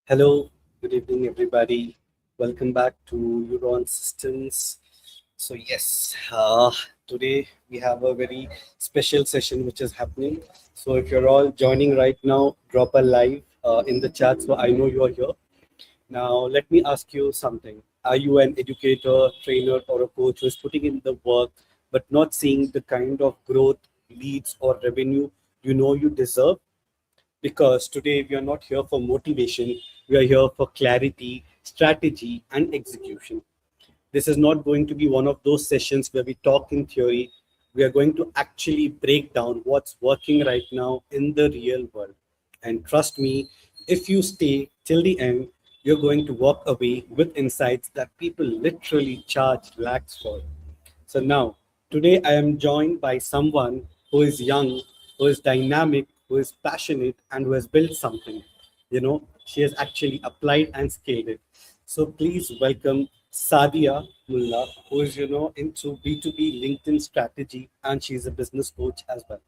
Hello, good evening, everybody. Welcome back to Euron Systems. Today we have a very special session which is happening. So, if you're all joining right now, drop a live in the chat so I know you are here. Now, let me ask you something. Are you an educator, trainer, or a coach who is putting in the work but not seeing the kind of growth, leads, or revenue you know you deserve? Because today we are not here for motivation, we are here for clarity, strategy, and execution. This is not going to be one of those sessions where we talk in theory. We are going to actually break down what's working right now in the real world. And trust me, if you stay till the end, you're going to walk away with insights that people literally charge lakhs for. So now, today I am joined by someone who is young, who is dynamic, who is passionate, and who has built something. She has actually applied and scaled it. So please welcome Sadiya Mulla, who is, into B2B LinkedIn strategy, and she's a business coach as well.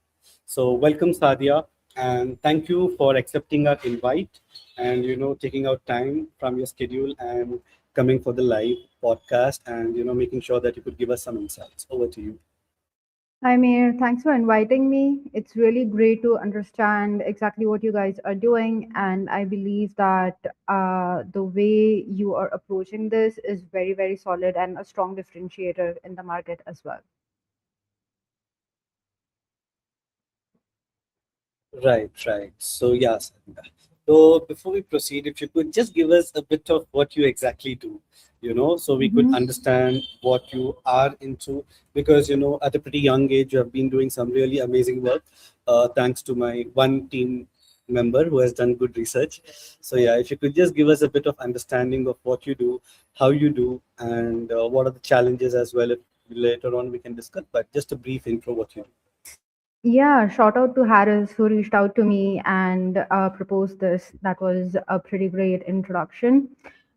So welcome, Sadiya, and thank you for accepting our invite and, taking out time from your schedule and coming for the live podcast and making sure that you could give us some insights. Over to you. Hi, Mir. Thanks for inviting me. It's really great to understand exactly what you guys are doing. And I believe that the way you are approaching this is very, very solid and a strong differentiator in the market as well. Right. So yes. So before we proceed, if you could just give us a bit of what you exactly do, so we could Hmm. understand what you are into, because at a pretty young age you have been doing some really amazing work. Thanks to my one team member who has done good research. So yeah, if you could just give us a bit of understanding of what you do, how you do, and what are the challenges as well. If later on we can discuss, but just a brief intro what you do. Yeah, shout out to Harris who reached out to me and proposed this. That was a pretty great introduction.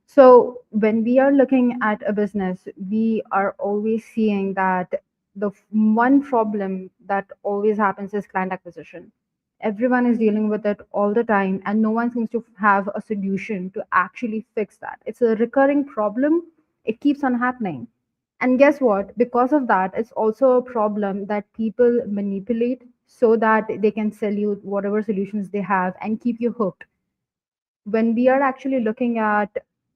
So, when we are looking at a business, we are always seeing that one problem that always happens is client acquisition. Everyone is dealing with it all the time, and no one seems to have a solution to actually fix that. It's a recurring problem, it keeps on happening. And guess what? Because of that, it's also a problem that people manipulate so that they can sell you whatever solutions they have and keep you hooked. When we are actually looking at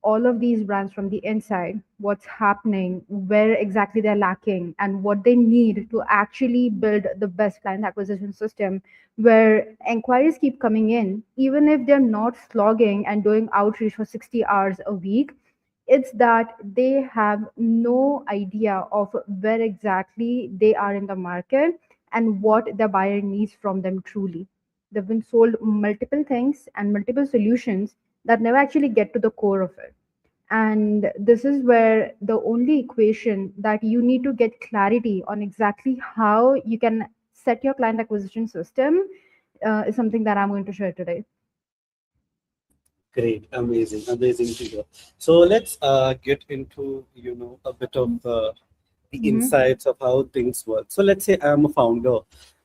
all of these brands from the inside, what's happening, where exactly they're lacking, and what they need to actually build the best client acquisition system, where inquiries keep coming in, even if they're not slogging and doing outreach for 60 hours a week, it's that they have no idea of where exactly they are in the market and what the buyer needs from them truly. They've been sold multiple things and multiple solutions that never actually get to the core of it. And this is where the only equation that you need to get clarity on exactly how you can set your client acquisition system is something that I'm going to share today. Great, amazing to hear. So let's get into a bit of the Mm-hmm. insights of how things work. So let's say I'm a founder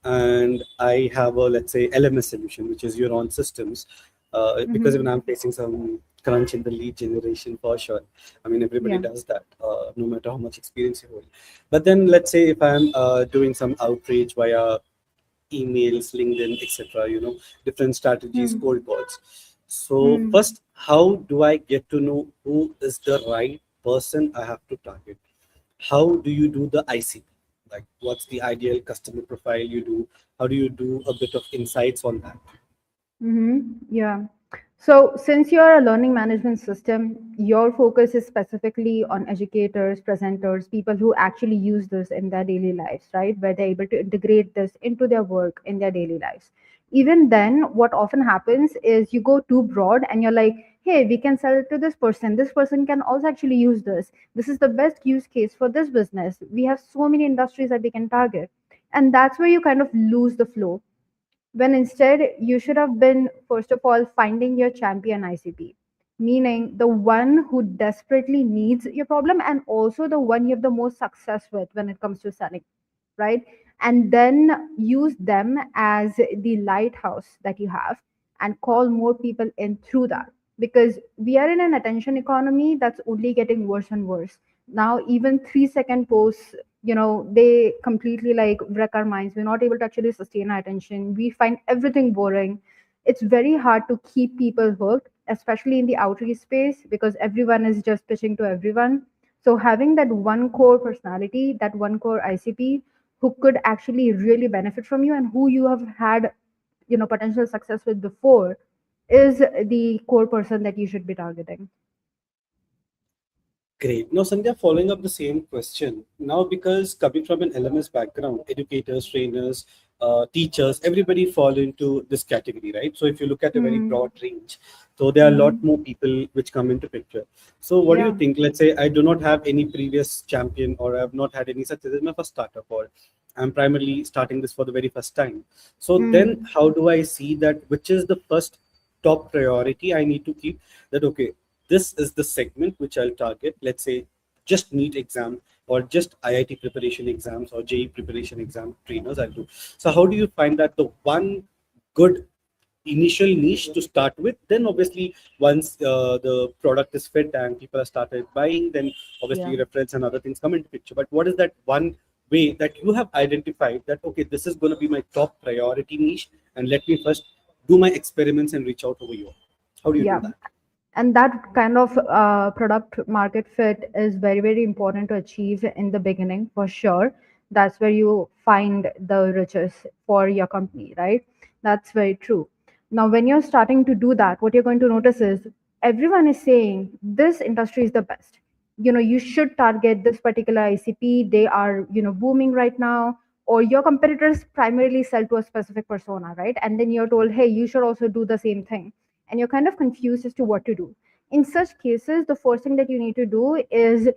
and I have a, let's say, LMS solution, which is Euron Systems, because even Mm-hmm. I'm facing some crunch in the lead generation for sure. I mean, everybody Yeah. does that, no matter how much experience you hold. But then let's say if I'm doing some outreach via emails, LinkedIn, etc. Different strategies, Mm-hmm. cold calls. So first, how do I get to know who is the right person I have to target? How do you do the ICP? Like, what's the ideal customer profile you do? How do you do a bit of insights on that? Yeah. So, since you're a learning management system, your focus is specifically on educators, presenters, people who actually use this in their daily lives, right? Where they're able to integrate this into their work in their daily lives. Even then, what often happens is you go too broad and you're like, hey, we can sell it to this person. This person can also actually use this. This is the best use case for this business. We have so many industries that we can target. And that's where you kind of lose the flow, when instead you should have been, first of all, finding your champion ICP, meaning the one who desperately needs your problem and also the one you have the most success with when it comes to selling, right? And then use them as the lighthouse that you have and call more people in through that. because we are in an attention economy that's only getting worse and worse. Now even 3-second posts, they completely like wreck our minds. We're not able to actually sustain our attention. We find everything boring. It's very hard to keep people hooked, especially in the outreach space, because everyone is just pitching to everyone. So having that one core personality, that one core ICP who could actually really benefit from you and who you have had, potential success with before, is the core person that you should be targeting. Great. Now, Sandhya, following up the same question. Now, because coming from an LMS background, educators, trainers, teachers, everybody fall into this category, right? So, if you look at a very Hmm. broad range, so there are a lot Hmm. more people which come into picture. So, what do you Yeah. think? Let's say I do not have any previous champion, or I have not had any success. This is my first startup, or I'm primarily starting this for the very first time. So, then Hmm. how do I see that? Which is the first top priority I need to keep? That okay, this is the segment which I'll target. Let's say just NEET exam or just IIT preparation exams or JEE preparation exam trainers I'll do. So how do you find that the one good initial niche to start with? Then obviously once the product is fit and people have started buying, then Yeah. obviously reference and other things come into picture. But what is that one way that you have identified that okay, this is going to be my top priority niche, and let me first do my experiments and reach out over here? How do you do Yeah. that? And that kind of product market fit is very, very important to achieve in the beginning, for sure. That's where you find the riches for your company, right? That's very true. Now when you're starting to do that, what you're going to notice is everyone is saying this industry is the best. You should target this particular ICP. They are, booming right now. Or your competitors primarily sell to a specific persona, right? And then you're told, hey, you should also do the same thing, and you're kind of confused as to what to do. In such cases, the first thing that you need to do is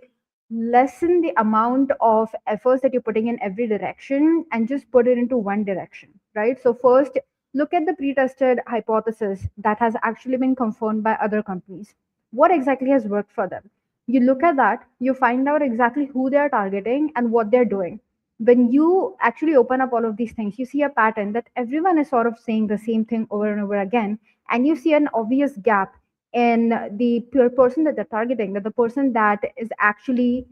lessen the amount of efforts that you're putting in every direction and just put it into one direction, right? So, first, look at the pre tested hypothesis that has actually been confirmed by other companies. What exactly has worked for them? You look at that, you find out exactly who they are targeting and what they're doing. When you actually open up all of these things, you see a pattern that everyone is sort of saying the same thing over and over again, and you see an obvious gap in the person that they're targeting, that the person that is actually,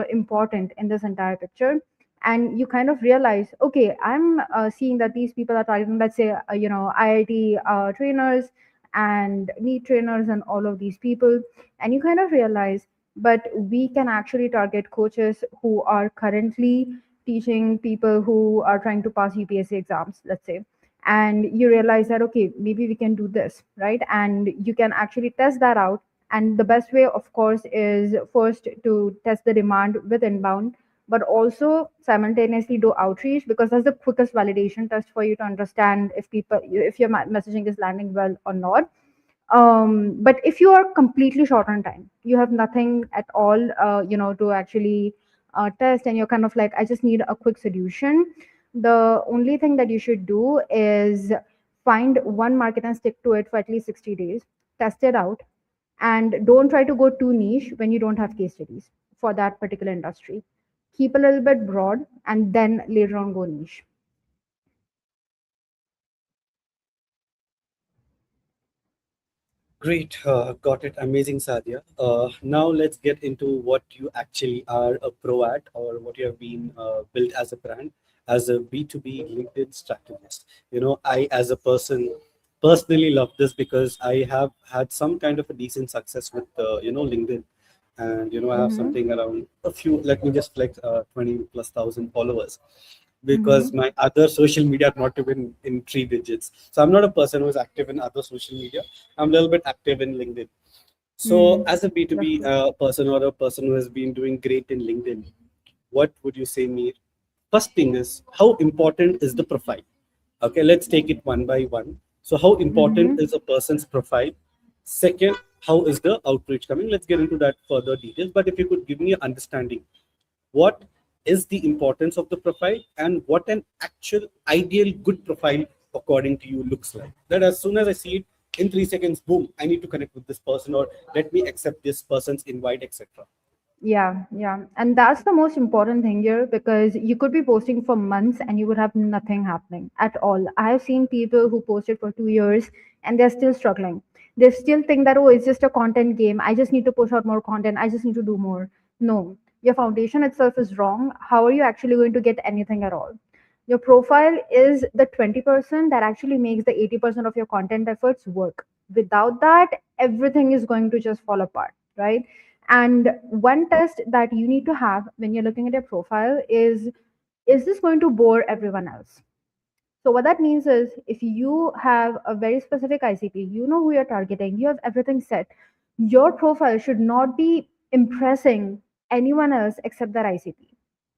important in this entire picture. And you kind of realize, okay, I'm seeing that these people are targeting, let's say, IIT trainers and NEET trainers and all of these people. And you kind of realize, but we can actually target coaches who are currently teaching people who are trying to pass UPSC exams, let's say. And you realize that, okay, maybe we can do this, right? And you can actually test that out. And the best way, of course, is first to test the demand with inbound, but also simultaneously do outreach, because that's the quickest validation test for you to understand if your messaging is landing well or not. But if you are completely short on time, you have nothing at all, to actually test, and you're kind of like, I just need a quick solution. The only thing that you should do is find one market and stick to it for at least 60 days, test it out, and don't try to go too niche when you don't have case studies for that particular industry. Keep a little bit broad, and then later on go niche. Great, got it. Amazing, Sadia. Now let's get into what you actually are a pro at, or what you have been built as a brand, as a B2B LinkedIn strategist. I as a person personally love this because I have had some kind of a decent success with, LinkedIn. And, I have Mm-hmm. something around a few, let me just flex, 20 plus thousand followers, Mm-hmm. because my other social media are not even in three digits. So I'm not a person who is active in other social media. I'm a little bit active in LinkedIn. So Mm. as a That's B2B good. person, or a person who has been doing great in LinkedIn, what would you say, me? First thing is, how important is the profile? Okay, let's take it one by one. So how important Mm-hmm. is a person's profile? Second, how is the outreach coming? Let's get into that further details. But if you could give me an understanding, what is the importance of the profile, and what an actual ideal good profile according to you looks like, that as soon as I see it, in 3 seconds, boom, I need to connect with this person, or let me accept this person's invite, etc. Yeah, yeah. And that's the most important thing here, because you could be posting for months and you would have nothing happening at all. I have seen people who posted for 2 years and they're still struggling. They still think that, oh, it's just a content game. I just need to push out more content. I just need to do more. No, your foundation itself is wrong. How are you actually going to get anything at all? Your profile is the 20% that actually makes the 80% of your content efforts work. Without that, everything is going to just fall apart, right? And one test that you need to have when you're looking at your profile is this going to bore everyone else? So what that means is if you have a very specific ICP, you know who you're targeting, you have everything set, your profile should not be impressing anyone else except that ICP.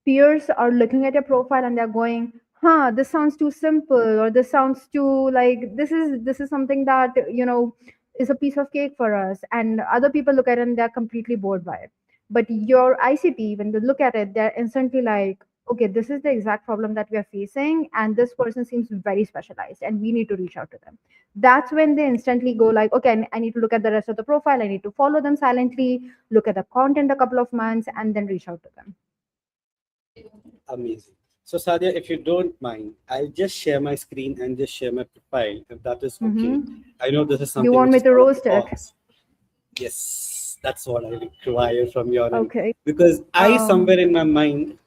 Peers are looking at your profile and they're going, huh, this sounds too simple, or this sounds too like this is something that, is a piece of cake for us. And other people look at it and they're completely bored by it. But your ICP, when they look at it, they're instantly like, okay, this is the exact problem that we are facing, and this person seems very specialized, and we need to reach out to them. That's when they instantly go like, okay, I need to look at the rest of the profile. I need to follow them silently, look at the content a couple of months, and then reach out to them. Amazing. So Sadia, if you don't mind, I'll just share my screen and just share my profile, if that is okay. Hmm. I know this is You something want which me is to out of the roast it? box. Yes, that's what I require from your end. Okay. Because I Um, somewhere in my mind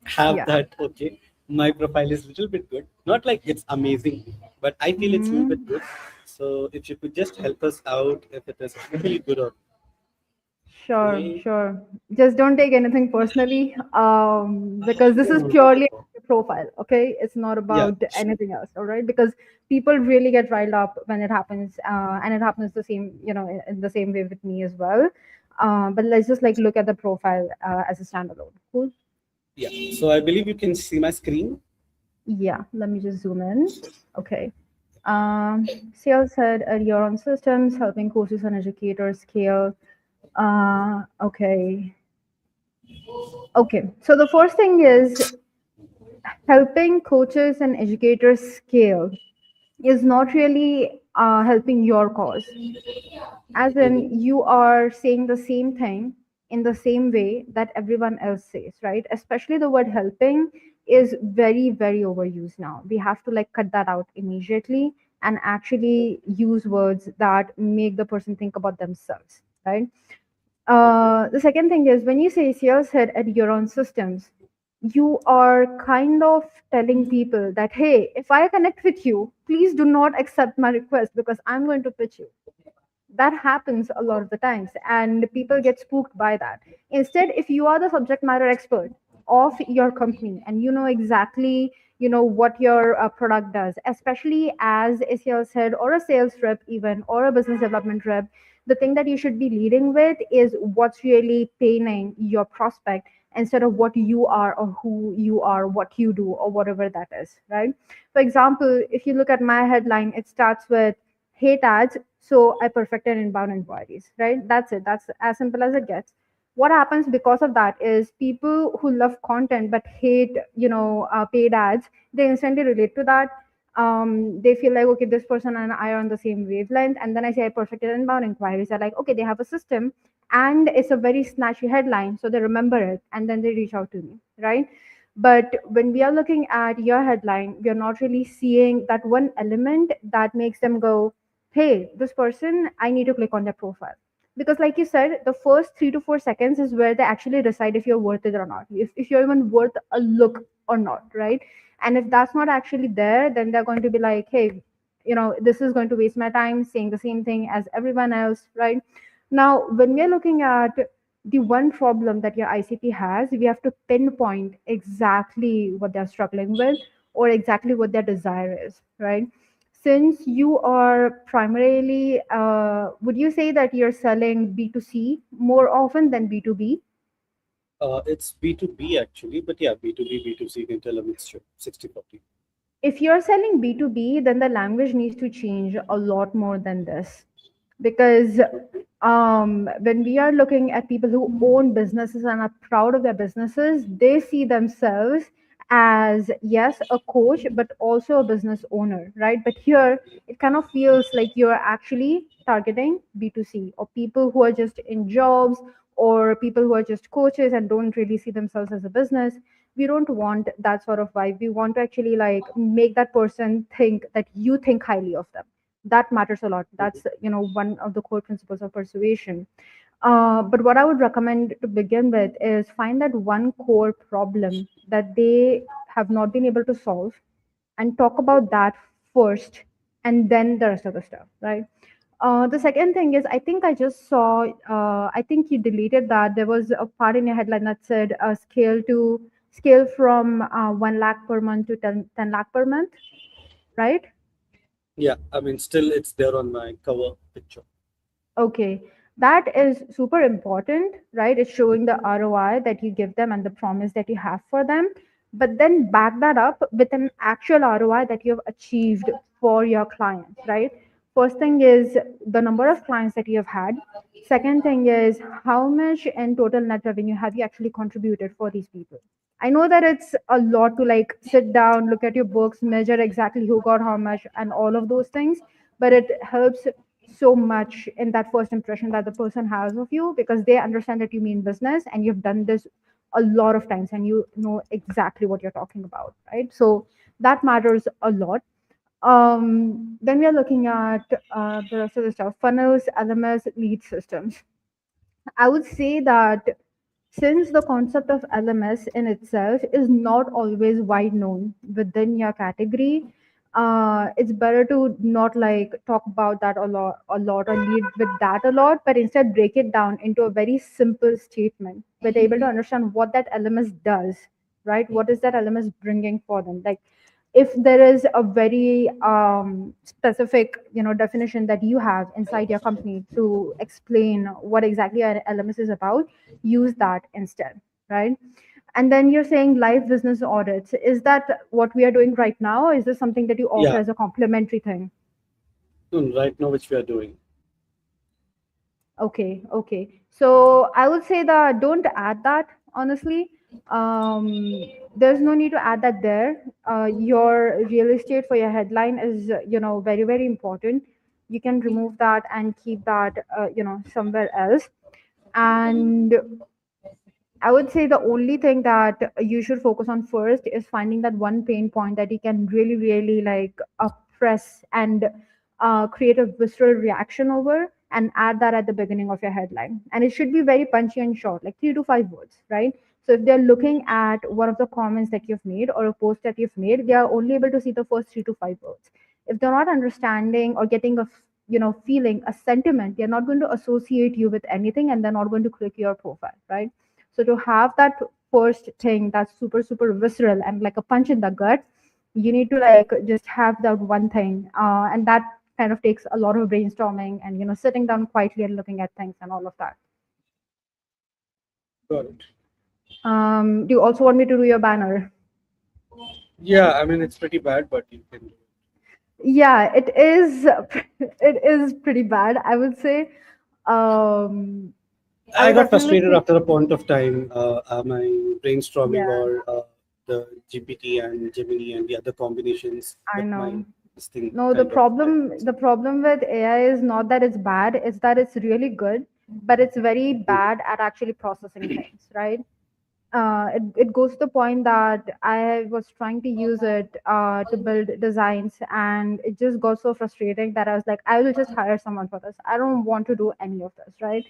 have yeah. that, okay, my profile is a little bit good. Not like it's amazing, but I feel it's a little bit Hmm. good. So if you could just help us out if it is really good or Sure, okay. sure. Just don't take anything personally, because this No, is no, not at purely all. a profile, okay? It's not Yeah, about sure. anything else, all right? Because people really get riled up when it happens, and it happens the same, in the same way with me as well. But let's just like look at the profile as a standalone. Cool. Yeah. So I believe you can see my screen. Yeah, let me just zoom in. Okay. Sales head at Euron Systems, helping coaches and educators scale. Okay. Okay. So the first thing is helping coaches and educators scale is not really helping your cause, as in Mhm. you are saying the same thing in the same way that everyone else says, right? Especially the word helping is very very overused now. We have to like cut that out immediately and actually use words that make the person think about themselves, right? Okay. The second thing is when you say sales head at Euron Systems, you are kind of telling people that, hey, if I connect with you, please do not accept my request because I'm going to pitch you. That happens a lot of the times, and people get spooked by that. Instead, if you are the subject matter expert of your company and you know exactly what your product does, especially as a sales head or a sales rep even, or a business development rep, the thing that you should be leading with is what's really paining your prospect, instead of what you are or who you are, what you do, or whatever that is, right? For example, if you look at my headline, it starts with hate ads, so I perfected inbound inquiries, right? That's it. That's as simple as it gets. What happens because of that is people who love content but hate, paid ads, they instantly relate to that. They feel like, okay, this person and I are on the same wavelength. And then I say I perfected inbound inquiries. They're like, okay, they have a system and it's a very snatchy headline. So they remember it and then they reach out to me, right? But when we are looking at your headline, we are not really seeing that one element that makes them go, hey, this person, I need to click on their profile. Because, like you said, the first 3 to 4 seconds is where they actually decide if you're worth it or not, if you're even worth a look or not, right? And if that's not actually there, then they're going to be like, hey, this is going to waste my time saying the same thing as everyone else, right? Now, when we're looking at the one problem that your ICP has, we have to pinpoint exactly what they're struggling with or exactly what their desire is, right? Since you are primarily, would you say that you're selling B2C more often than B2B? It's B2B actually, but yeah, B2B, B2C, you can tell a mixture, 60/40. If you're selling B2B, then the language needs to change a lot more than this. Because when we are looking at people who own businesses and are proud of their businesses, they see themselves as, yes, a coach, but also a business owner, right? But here, it kind of feels like you're actually targeting B2C, or people who are just in jobs, or people who are just coaches and don't really see themselves as a business. We don't want that sort of vibe. We want to actually like make that person think that you think highly of them. That matters a lot. Mhm. That's one of the core principles of persuasion. But what I would recommend to begin with is find that one core problem that they have not been able to solve, and talk about that first, and then the rest of the stuff, right? The second thing is, I think I just saw, I think you deleted that. There was a part in your headline that said scale from 1 lakh per month to 10 lakh per month, right? Yeah, I mean, still it's there on my cover picture. Okay, that is super important, right? It's showing the ROI that you give them and the promise that you have for them, but then back that up with an actual ROI that you have achieved for your clients, right? First thing is the number of clients that you have had. Second thing is how much in total net revenue have you actually contributed for these people. I know that it's a lot to like sit down, look at your books, measure exactly who got how much and all of those things, but it helps so much in that first impression that the person has of you, because they understand that you mean business and you've done this a lot of times and you know exactly what you're talking about, right? So that matters a lot. Then we are looking at the rest of the stuff: funnels, LMS, lead systems. I would say that since the concept of LMS in itself is not always wide known within your category, it's better to not like talk about that a lot, or lead with that a lot, but instead break it down into a very simple statement where they're able to understand what that LMS does, right? What is that LMS bringing for them? Like, if there is a very specific definition that you have inside your company to explain what exactly an LMS is about, use that instead, right? And then you're saying live business audits. Is that what we are doing right now, or is this something that you offer Yeah, as a complementary thing? right now which we are doing. Okay, okay. So I would say that don't add that, honestly. There's no need to add that there. Your real estate for your headline is, very, very important. You can remove that and keep that, somewhere else. And I would say the only thing that you should focus on first is finding that one pain point that you can really, really like press and create a visceral reaction over, and add that at the beginning of your headline. And it should be very punchy and short, like 3 to 5 words, right? So if they're looking at one of the comments that you've made or a post that you've made, they are only able to see the first 3 to 5 words. If they're not understanding or getting a feeling, a sentiment, they're not going to associate you with anything, and they're not going to click your profile, right? So to have that first thing that's super, super visceral and like a punch in the gut, you need to like just have that one thing. And that kind of takes a lot of brainstorming and, sitting down quietly and looking at things and all of that. Got it. Do you also want me to do your banner? Yeah, I mean it's pretty bad, but you can do it. Yeah, it is. It is pretty bad, I would say. Um, I I would got definitely frustrated say, after a point of time. My brainstorming yeah, or the GPT and Gemini and the other combinations I with my know. this thing No, the kind of. problem the problem with AI is not that it's bad, it's that it's really good, but it's very bad at actually processing things, right? It goes to the point that I was trying to use it to build designs, and it just got so frustrating that I was like, I will just hire someone for this. I don't want to do any of this, right?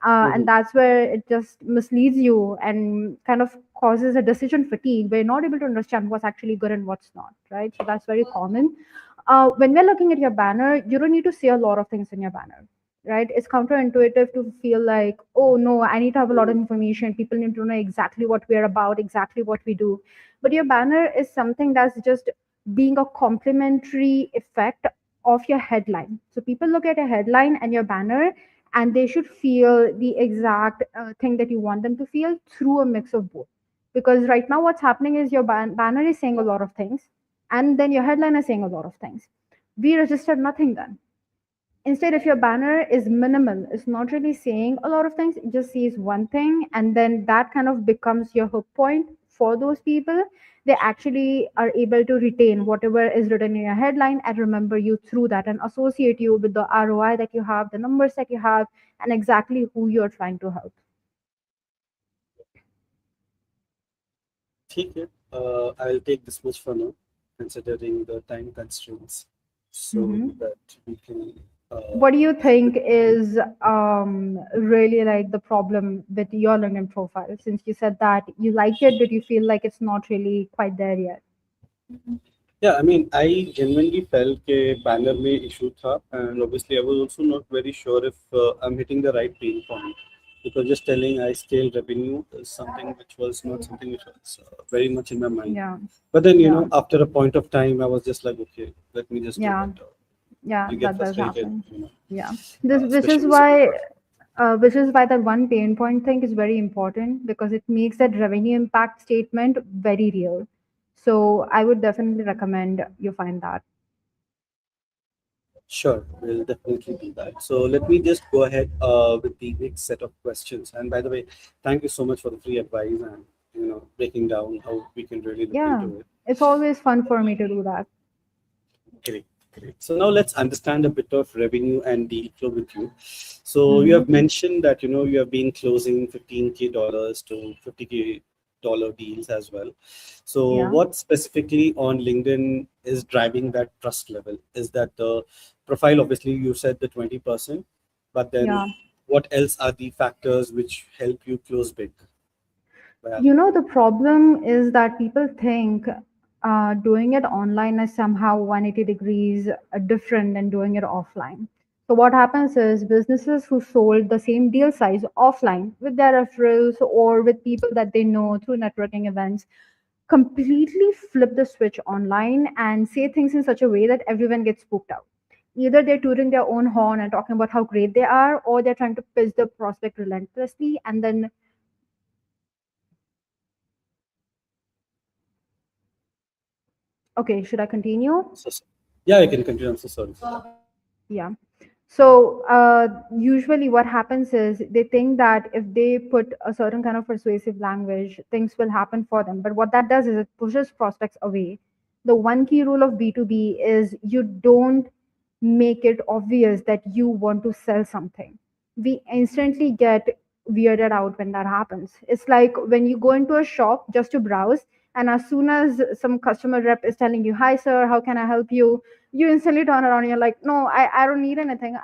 And Mhm. that's where it just misleads you and kind of causes a decision fatigue where you're not able to understand what's actually good and what's not, right? So that's very common. When we're looking at your banner, you don't need to say a lot of things in your banner, right? It's counterintuitive to feel like, oh no, I need to have a lot of information. People need to know exactly what we're about, exactly what we do. But your banner is something that's just being a complementary effect of your headline. So people look at a headline and your banner, and they should feel the exact thing that you want them to feel through a mix of both. Because right now, what's happening is your banner is saying a lot of things, and then your headline is saying a lot of things. We registered nothing then. Instead, if your banner is minimal, it's not really saying a lot of things, it just says one thing, and then that kind of becomes your hook point for those people. They actually are able to retain whatever is written in your headline and remember you through that and associate you with the ROI that you have, the numbers that you have, and exactly who you're trying to help. ठीक है. I'll take this much for now, considering the time constraints. so Hmm. that we can What do you with think you. is really like the problem with your LinkedIn profile? Since you said that you like it, but you feel like it's not really quite there yet. Yeah, I mean, I genuinely felt के banner में issue था, and obviously I was also not very sure if I'm hitting the right pain point, because just telling I scale revenue is something which was not something which was very much in my mind. Yeah, But then, yeah, after a point of time, I was just like, okay, let me just do yeah, it. yeah. You get That does frustrated, happen. Yeah, this which is especially second why part. that one pain point thing is very important because it makes that revenue impact statement very real. So I would definitely recommend you find that. Sure, we'll definitely do that. So let me just go ahead with the next set of questions. And by the way, thank you so much for the free advice and breaking down how we can really look Yeah, into it. it's always fun for me to do that. Great, great. So now let's understand a bit of revenue and deal flow with you. So you Hmm. have mentioned that you have been closing $15K to $50K deals as well. So Yeah, what specifically on LinkedIn is driving that trust level? Is that the profile? Obviously, you said the 20%, but then yeah. what else are the factors which help you close big? Well, The problem is that people think doing it online is somehow 180 degrees different than doing it offline. So, what happens is businesses who sold the same deal size offline with their referrals or with people that they know through networking events completely flip the switch online and say things in such a way that everyone gets spooked out. Either they're tooting their own horn and talking about how great they are, or they're trying to pitch the prospect relentlessly and then, okay, should I continue? so, yeah, I can continue. I'm so sorry for that. Yeah. So usually, what happens is they think that if they put a certain kind of persuasive language, things will happen for them. But what that does is it pushes prospects away. The one key rule of B2B is you don't make it obvious that you want to sell something. We instantly get weirded out when that happens. It's like when you go into a shop just to browse, and as soon as some customer rep is telling you, "Hi, sir, how can I help you?" you instantly turn around and you're like, no, I don't need anything.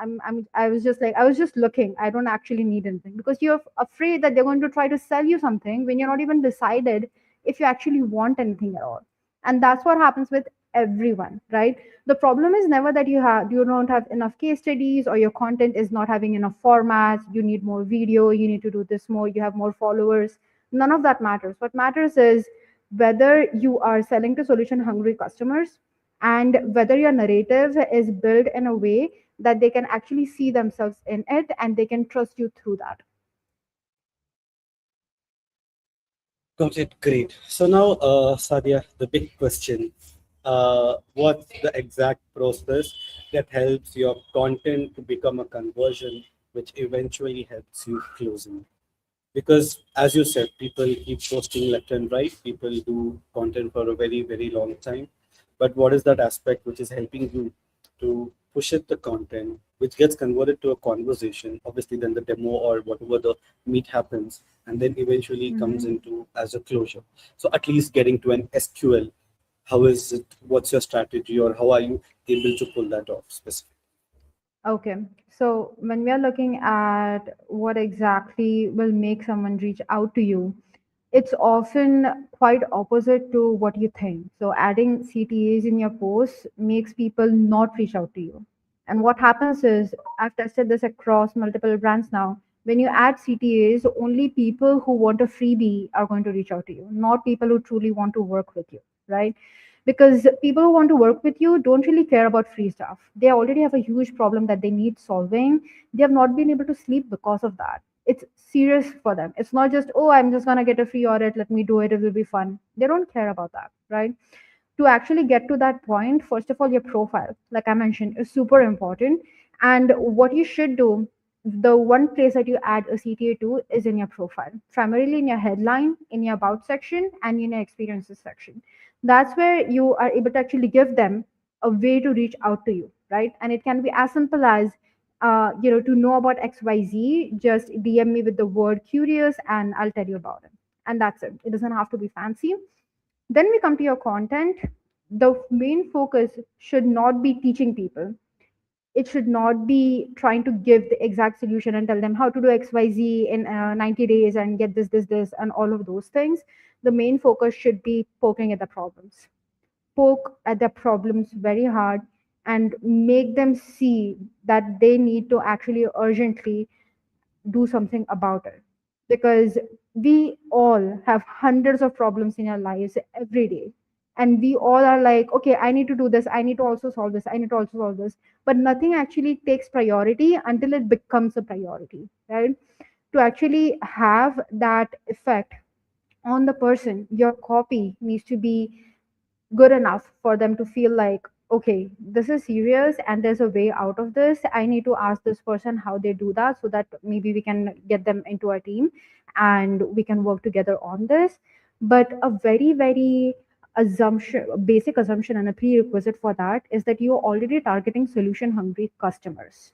I was just looking. I don't actually need anything because you're afraid that they're going to try to sell you something when you're not even decided if you actually want anything at all. And that's what happens with everyone, right? The problem is never that you don't have enough case studies or your content is not having enough formats. You need more video, you need to do this more, you have more followers. None of that matters. What matters is whether you are selling to solution hungry customers and whether your narrative is built in a way that they can actually see themselves in it and they can trust you through that. Got it. Great. So now, Sadia, the big question. What's the exact process that helps your content to become a conversion, which eventually helps you closing? Because as you said, people keep posting left and right. People do content for a very, very long time. But what is that aspect which is helping you to push it the content, which gets converted to a conversation? Obviously, then the demo or whatever the meet happens, and then eventually comes Mhm. into as a closure. So at least getting to an SQL. How is it? What's your strategy, or how are you able to pull that off specifically? Okay. So when we are looking at what exactly will make someone reach out to you, it's often quite opposite to what you think. So adding CTAs in your posts makes people not reach out to you. And what happens is, I've tested this across multiple brands now. When you add CTAs, only people who want a freebie are going to reach out to you, not people who truly want to work with you, right? Because people who want to work with you don't really care about free stuff. They already have a huge problem that they need solving. They have not been able to sleep because of that. It's serious for them. It's not just, oh, I'm just going to get a free audit, let me do it, it will be fun. They don't care about that, right? To actually get to that point, first of all, your profile, like I mentioned, is super important. And what you should do, the one place that you add a CTA to is in your profile, primarily in your headline, in your about section, and in your experiences section. That's where you are able to actually give them a way to reach out to you, right? And it can be as simple as to know about XYZ, just DM me with the word curious and I'll tell you about it. And that's it. It doesn't have to be fancy. Then we come to your content. the main focus should not be teaching people. It should not be trying to give the exact solution and tell them how to do XYZ in 90 days and get this, and all of those things. The main focus should be poking at the problems. Poke at the problems very hard and make them see that they need to actually urgently do something about it, because we all have hundreds of problems in our lives every day, and we all are like, okay, I need to do this, I need to also solve this, I need to also solve this, but nothing actually takes priority until it becomes a priority, right? To actually have that effect on the person, your copy needs to be good enough for them to feel like, okay, this is serious and there's a way out of this. I need to ask this person how they do that, so that maybe we can get them into our team and we can work together on this. But a very, very assumption, basic assumption and a prerequisite for that is that you're already targeting solution hungry customers,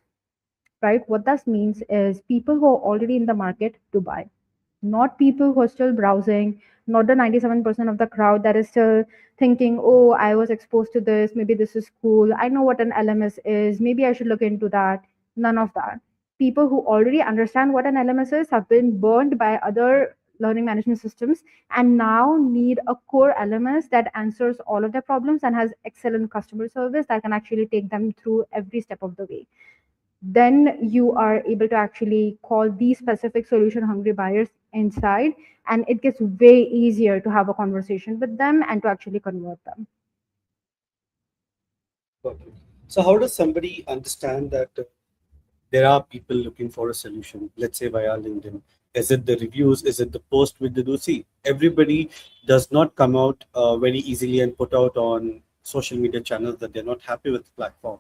right? What that means is people who are already in the market to buy, not people who are still browsing, not the 97% of the crowd that is still thinking, oh, I was exposed to this, maybe this is cool, I know what an LMS is, maybe I should look into that. None of that. People who already understand what an LMS is, have been burned by other learning management systems, and now need a core LMS that answers all of their problems and has excellent customer service that can actually take them through every step of the way. Then you are able to actually call these specific solution hungry buyers inside, and it gets way easier to have a conversation with them and to actually convert them. Okay. So how does somebody understand that there are people looking for a solution, let's say via LinkedIn? Is it the reviews? Is it the post which they do? See, everybody does not come out very easily and put out on social media channels that they're not happy with the platform,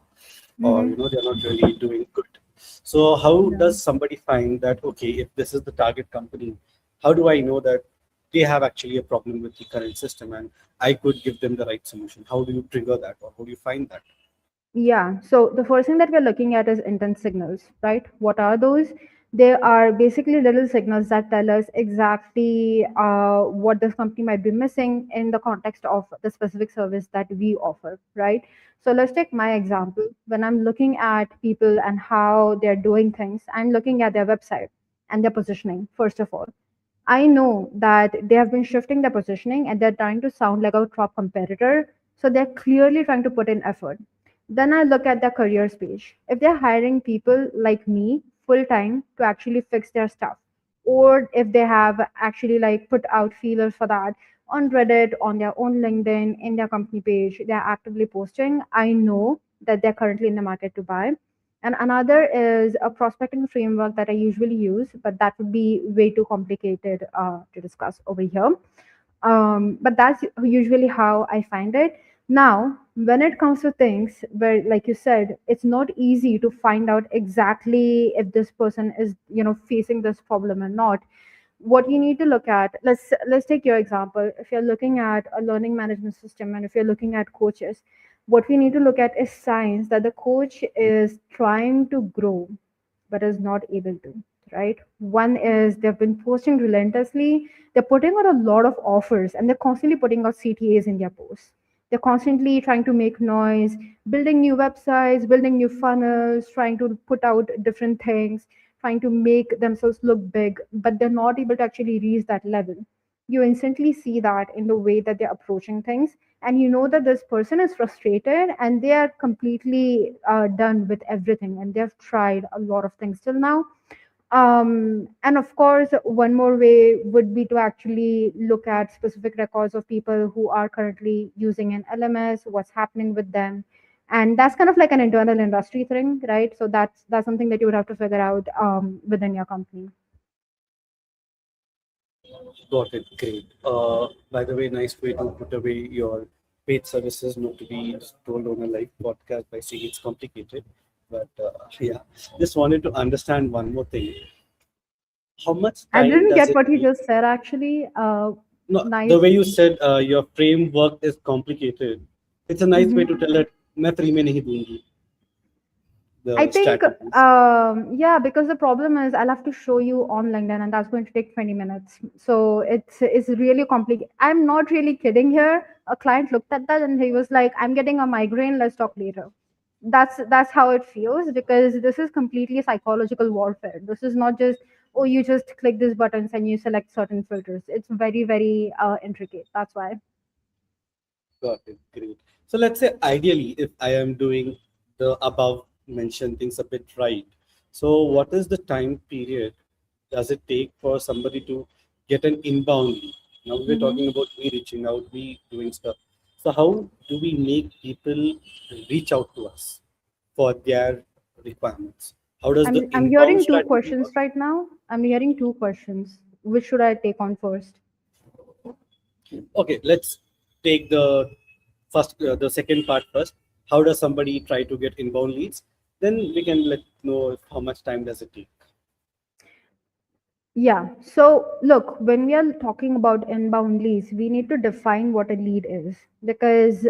or Mm-hmm. they're not really doing good. So how Yeah. does somebody find that, okay, if this is the target company, how do I know that they have actually a problem with the current system and I could give them the right solution? How do you trigger that, or how do you find that? Yeah, so the first thing that we're looking at is intent signals, right? What are those? They are basically little signals that tell us exactly what this company might be missing in the context of the specific service that we offer, right? So let's take my example. When I'm looking at people and how they're doing things, I'm looking at their website and their positioning, first of all. I know that they have been shifting their positioning and they're trying to sound like a top competitor. So they're clearly trying to put in effort. Then I look at their careers page. If they're hiring people like me full time to actually fix their stuff, or if they have actually like put out feelers for that on Reddit, on their own LinkedIn, in their company page, they're actively posting, I know that they're currently in the market to buy. And another is a prospecting framework that I usually use, but that would be way too complicated to discuss over here. But that's usually how I find it. Now, when it comes to things where, like you said, it's not easy to find out exactly if this person is, facing this problem or not. What you need to look at, let's take your example. If you're looking at a learning management system and if you're looking at coaches, what we need to look at is signs that the coach is trying to grow but is not able to, right? One is they've been posting relentlessly, they're putting out a lot of offers, and they're constantly putting out CTAs in their posts. They're constantly trying to make noise, building new websites, building new funnels, trying to put out different things, trying to make themselves look big, but they're not able to actually reach that level. You instantly see that in the way that they're approaching things, and you know that this person is frustrated and they are completely done with everything and they've tried a lot of things till now. And of course, one more way would be to actually look at specific records of people who are currently using an LMS, what's happening with them. And that's kind of like an internal industry thing, right? So that's something that you would have to figure out within your company. Got it. Great. By the way, nice way to put away your paid services, not to be just told on a live podcast by saying it's complicated. But yeah, just wanted to understand one more thing. How much I time didn't does get it what you take? just said actually. No, the Nice. way you said your framework is complicated. It's a nice way to Mhm. tell that मैं free में नहीं दूंगी. I the think, strategies? yeah, because the problem is I'll have to show you on LinkedIn, and that's going to take 20 minutes. So it's really complicated. I'm not really kidding here. A client looked at that and he was like, "I'm getting a migraine. Let's talk later." That's how it feels, because this is completely psychological warfare. This is not just, oh, you just click these buttons and you select certain filters. It's very, very intricate. That's why. Got it. Great. So let's say ideally, if I am doing the above mentioned things a bit right, so what is the time period does it take for somebody to get an inbound lead? Now we're Hmm. talking about we reaching out, we doing stuff. So how do we make people reach out to us for their requirements? How does the I'm inbound hearing two strategy questions work? right now. I'm hearing two questions. Which should I take on first? Okay, let's take the second part first. How does somebody try to get inbound leads? Then we can let know how much time does it take. Yeah. So, look, when we are talking about inbound leads, we need to define what a lead is, because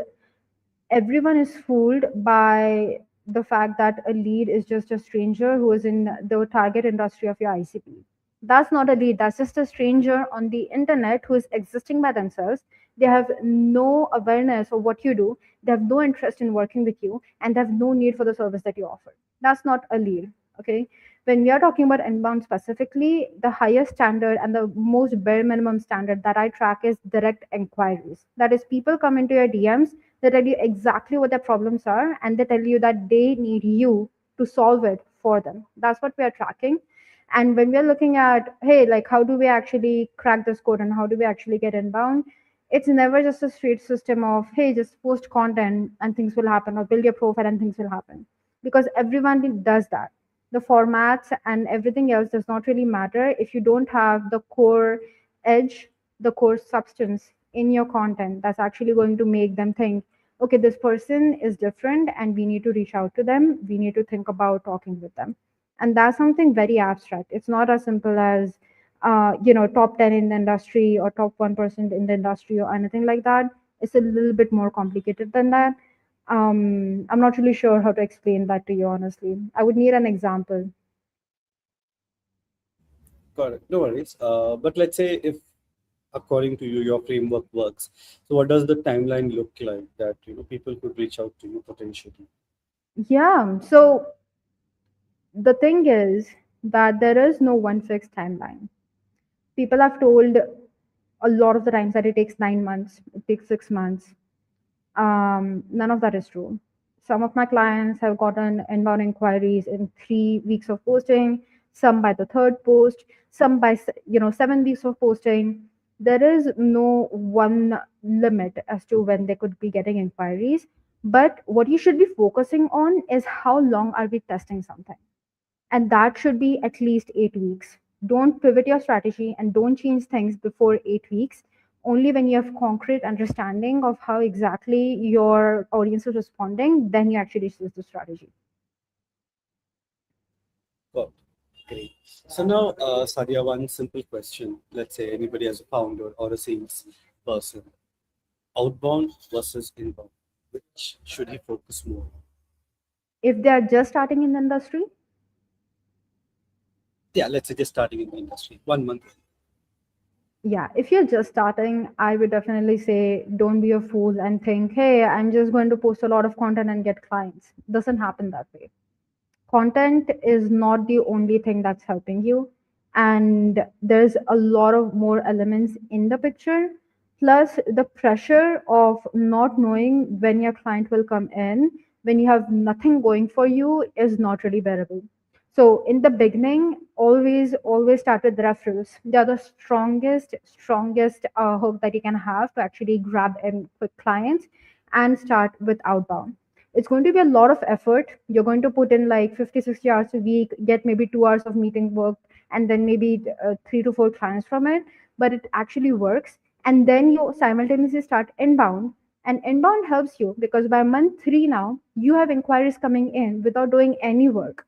everyone is fooled by the fact that a lead is just a stranger who is in the target industry of your ICP. That's not a lead. That's just a stranger on the internet who is existing by themselves. They have no awareness of what you do. They have no interest in working with you, and they have no need for the service that you offer. That's not a lead. Okay. When we are talking about inbound specifically, the highest standard and the most bare minimum standard that I track is direct inquiries. That is, people come into your DMs, they tell you exactly what their problems are, and they tell you that they need you to solve it for them. That's what we are tracking. And when we're looking at, hey, like, how do we actually crack this code and how do we actually get inbound, it's never just a straight system of, hey, just post content and things will happen, or build your profile and things will happen, because everyone does that. The formats and everything else does not really matter if you don't have the core edge, the core substance in your content that's actually going to make them think, okay, this person is different and we need to reach out to them, we need to think about talking with them. And that's something very abstract. It's not as simple as top 10 in the industry or top 1% in the industry or anything like that. It's a little bit more complicated than that. I'm not really sure how to explain that to you, honestly. I would need an example. Got it. No worries. But let's say if according to you your framework works, so what does the timeline look like that people could reach out to you potentially? Yeah, so the thing is that there is no one fixed timeline. People have told a lot of the times that it takes 9 months, it takes 6 months. None of that is true. Some of my clients have gotten inbound inquiries in 3 weeks of posting, some by the third post, some by 7 weeks of posting. There is no one limit as to when they could be getting inquiries. But what you should be focusing on is how long are we testing something, and that should be at least 8 weeks. Don't pivot your strategy and don't change things before 8 weeks. Only when you have concrete understanding of how exactly your audience is responding, then you actually choose the strategy. Got it. Great. So now, Sadia, one simple question. Let's say anybody as a founder or a sales person, outbound versus inbound, which should he focus more on? If they are just starting in the industry, Yeah, let's say just starting in the industry, 1 month. yeah, if you're just starting, I would definitely say don't be a fool and think, hey, I'm just going to post a lot of content and get clients. Doesn't happen that way. Content is not the only thing that's helping you, and there's a lot of more elements in the picture. Plus the pressure of not knowing when your client will come in when you have nothing going for you is not really bearable. So in the beginning, always start with referrals. They are the strongest hook that you can have to actually grab in quick clients, and start with outbound. It's going to be a lot of effort. You're going to put in like 50, 60 hours a week, get maybe 2 hours of meeting work, and then maybe 3 to 4 clients from it. But it actually works. And then you simultaneously start inbound. And inbound helps you because by month 3 now, you have inquiries coming in without doing any work,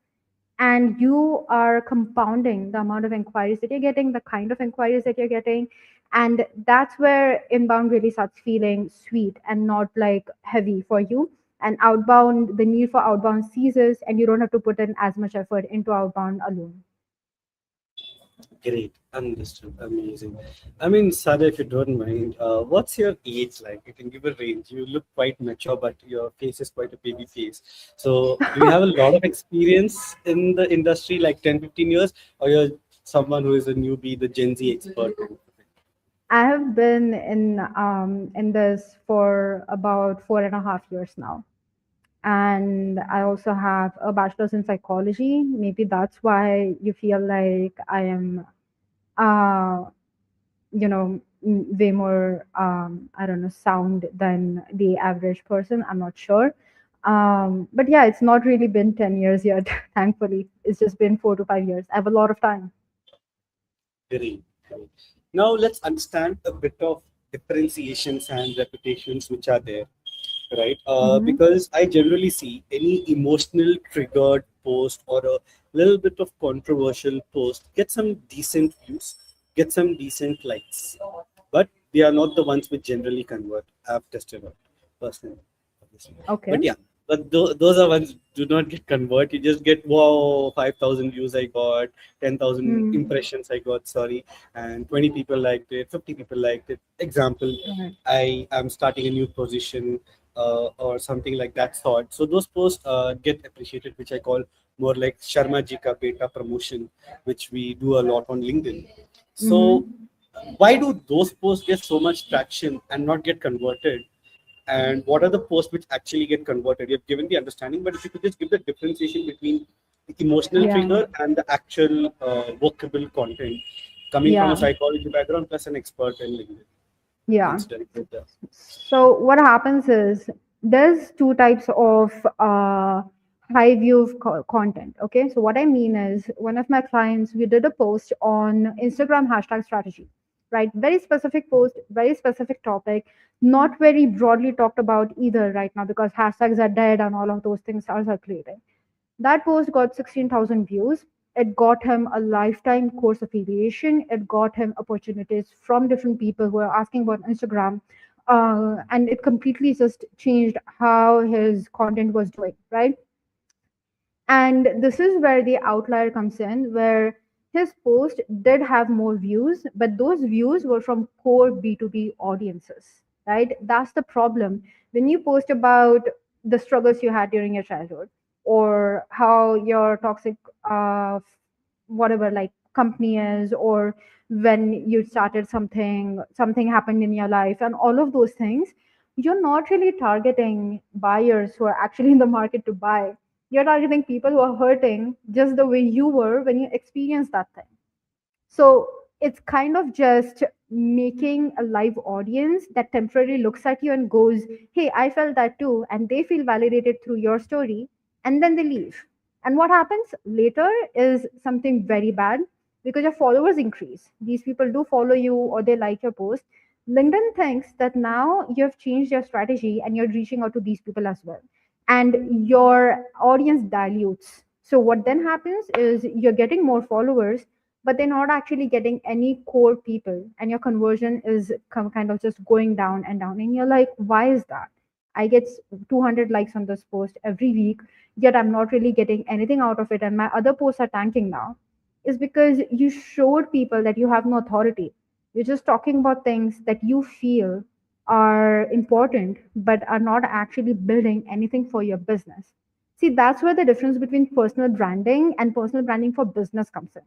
and you are compounding the amount of inquiries that you're getting, the kind of inquiries that you're getting. And that's where inbound really starts feeling sweet and not like heavy for you. And outbound, the need for outbound ceases, and you don't have to put in as much effort into outbound alone. Great, understood, amazing. I mean, Sada, if you don't mind, what's your age like? You can give a range. You look quite mature, but your face is quite a baby face. So, do you have a lot of experience in the industry, like 10, 15 years, or you're someone who is a newbie, the Gen Z expert? I have been in this for about 4.5 years now, and I also have a bachelor's in psychology. Maybe that's why you feel like I am, uh, way more, I don't know, sound than the average person. I'm not sure. But yeah, it's not really been 10 years yet, thankfully. It's just been 4 to 5 years. I have a lot of time. Great, great. Now, let's understand a bit of differentiations and reputations which are there, right? Hmm. Because I generally see any emotional triggered post or a little bit of controversial post get some decent views, get some decent likes, but they are not the ones which generally convert. I've tested out personally, obviously. Okay. But yeah, but those are ones do not get convert. You just get wow, 5,000 views I got, 10,000 Mm. impressions I got. Sorry, and 20 people liked it, 50 people liked it. Example, Right. I am starting a new position or something like that sort. So those posts get appreciated, which I call more like Sharma ji ka beta promotion, which we do a lot on LinkedIn. So Hmm. why do those posts get so much traction and not get converted? And what are the posts which actually get converted? You've given the understanding, but if you could just give the differentiation between the emotional Yeah. trigger and the actual workable content coming from a Yeah. psychology background plus an expert in LinkedIn. Yeah. Let's delve into that. So what happens is there's two types of high view of content. Okay. So what I mean is one of my clients, we did a post on Instagram hashtag strategy, right? Very specific post, very specific topic, not very broadly talked about either right now because hashtags are dead and all of those things are circulating. That post got 16,000 views. It got him a lifetime course affiliation. It got him opportunities from different people who are asking about Instagram. And it completely just changed how his content was doing, right? And this is where the outlier comes in, where his post did have more views, but those views were from core B2B audiences, right? That's the problem. When you post about the struggles you had during your childhood or how your toxic, whatever, like company is, or when you started something happened in your life, and all of those things, you're not really targeting buyers who are actually in the market to buy. You're targeting people who are hurting just the way you were when you experienced that thing. So it's kind of just making a live audience that temporarily looks at you and goes, "Hey, I felt that too." And they feel validated through your story, and then they leave. And what happens later is something very bad because your followers increase. These people do follow you or they like your post. LinkedIn thinks that now you have changed your strategy and you're reaching out to these people as well. And your audience dilutes. So, what then happens is you're getting more followers, but they're not actually getting any core people, and your conversion is kind of just going down and down, and you're like, why is that? I get 200 likes on this post every week, yet I'm not really getting anything out of it, and my other posts are tanking now. Is because you showed people that you have no authority. You're just talking about things that you feel are important but are not actually building anything for your business. See, that's where the difference between personal branding and personal branding for business comes in,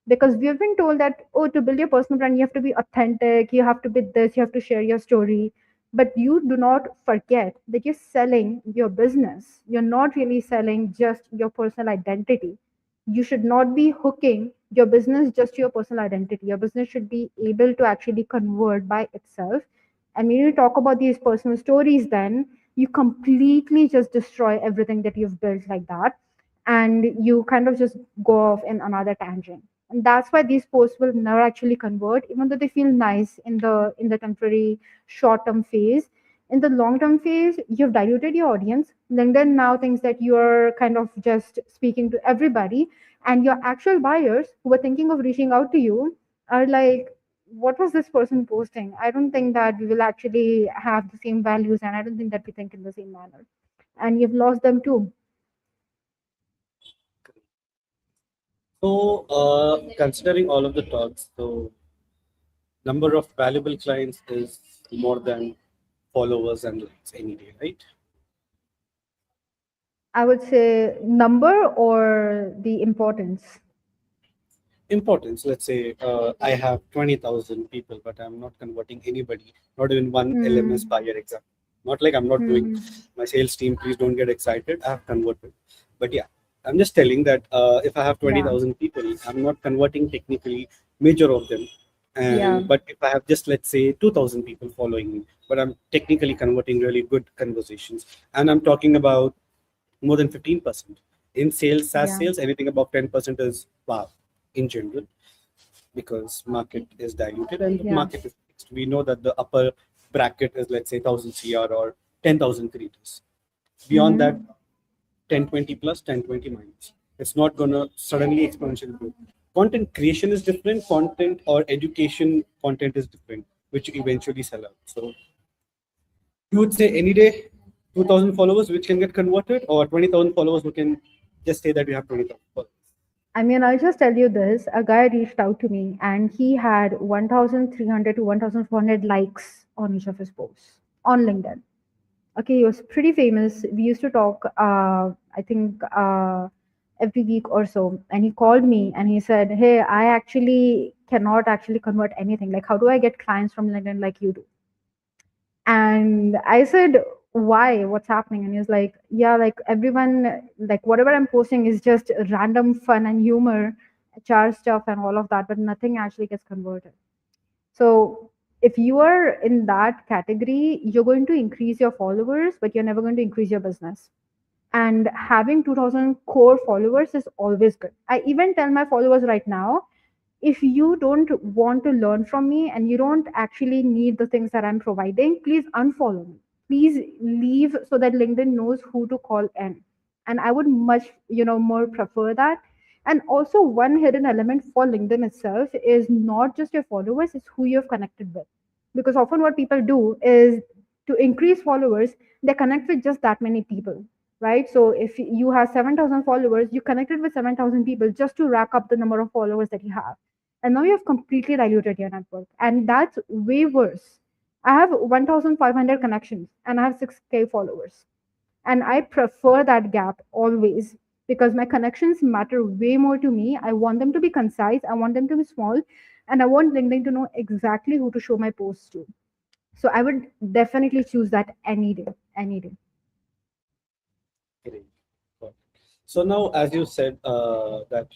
because we have been told that, oh, to build your personal brand you have to be authentic, you have to be this, you have to share your story. But you do not forget that you're selling your business, you're not really selling just your personal identity. You should not be hooking your business just to your personal identity. Your business should be able to actually convert by itself. And when you talk about these personal stories, then you completely just destroy everything that you've built like that, and you kind of just go off in another tangent. And that's why these posts will never actually convert, even though they feel nice in the temporary short term phase. In the long term phase, you've diluted your audience. LinkedIn now thinks that you're kind of just speaking to everybody, and your actual buyers who were thinking of reaching out to you are like, what was this person posting? I don't think that we will actually have the same values, and I don't think that we think in the same manner. and you've lost them too. So, considering all of the talks, so number of valuable clients is more than followers and likes any day, right? I would say number or the importance. Importance. Let's say I have 20,000 people, but I'm not converting anybody, not even one LMS Hmm. buyer example. Not like I'm not doing Hmm. my sales team, please don't get excited. I have converted. But yeah, I'm just telling that if I have Yeah. 20,000 people, I'm not converting technically major of them. Yeah. And but if I have just let's say 2,000 people following me, but I'm technically converting really good conversations, and I'm talking about more than 15%. In sales, SaaS Yeah. sales, anything above 10% is wow in general because market is diluted and the Yeah. market is fixed. We know that the upper bracket is let's say 1,000 CR or 10,000 creators. Beyond that, Mm-hmm. 10, 20 plus, 10, 20 minus. It's not going to suddenly exponentially grow. Content creation is different, content or education content is different, which you eventually sell out. So you would say any day 2,000 followers which can get converted or 20,000 followers who can just say that you have 20,000 followers. I mean, I'll just tell you this. A guy reached out to me and he had 1,300 to 1,400 likes on each of his posts on LinkedIn. Okay, he was pretty famous. We used to talk, I think, every week or so. And he called me and he said, "Hey, I actually cannot actually convert anything. Like, how do I get clients from LinkedIn like you do?" And I said, "Why? What's happening?" And he was like, "Yeah, like everyone, like whatever I'm posting is just random fun and humor, HR stuff and all of that, but nothing actually gets converted." So if you are in that category, you're going to increase your followers, but you're never going to increase your business. And having 2000 core followers is always good. I even tell my followers right now, if you don't want to learn from me and you don't actually need the things that I'm providing, please unfollow me. Please leave so that LinkedIn knows who to call in. And I would much, more prefer that. And also, one hidden element for LinkedIn itself is not just your followers, it's who you've connected with. Because often what people do is to increase followers, they connect with just that many people, right? So if you have 7,000 followers, you connected with 7,000 people just to rack up the number of followers that you have, and now you have completely diluted your network, and that's way worse. I have 1,500 connections and I have 6K followers, and I prefer that gap always, because my connections matter way more to me. I want them to be concise, I want them to be small, and I want LinkedIn to know exactly who to show my posts to. So I would definitely choose that any day, any day. Great. Got it. So now, as you said, that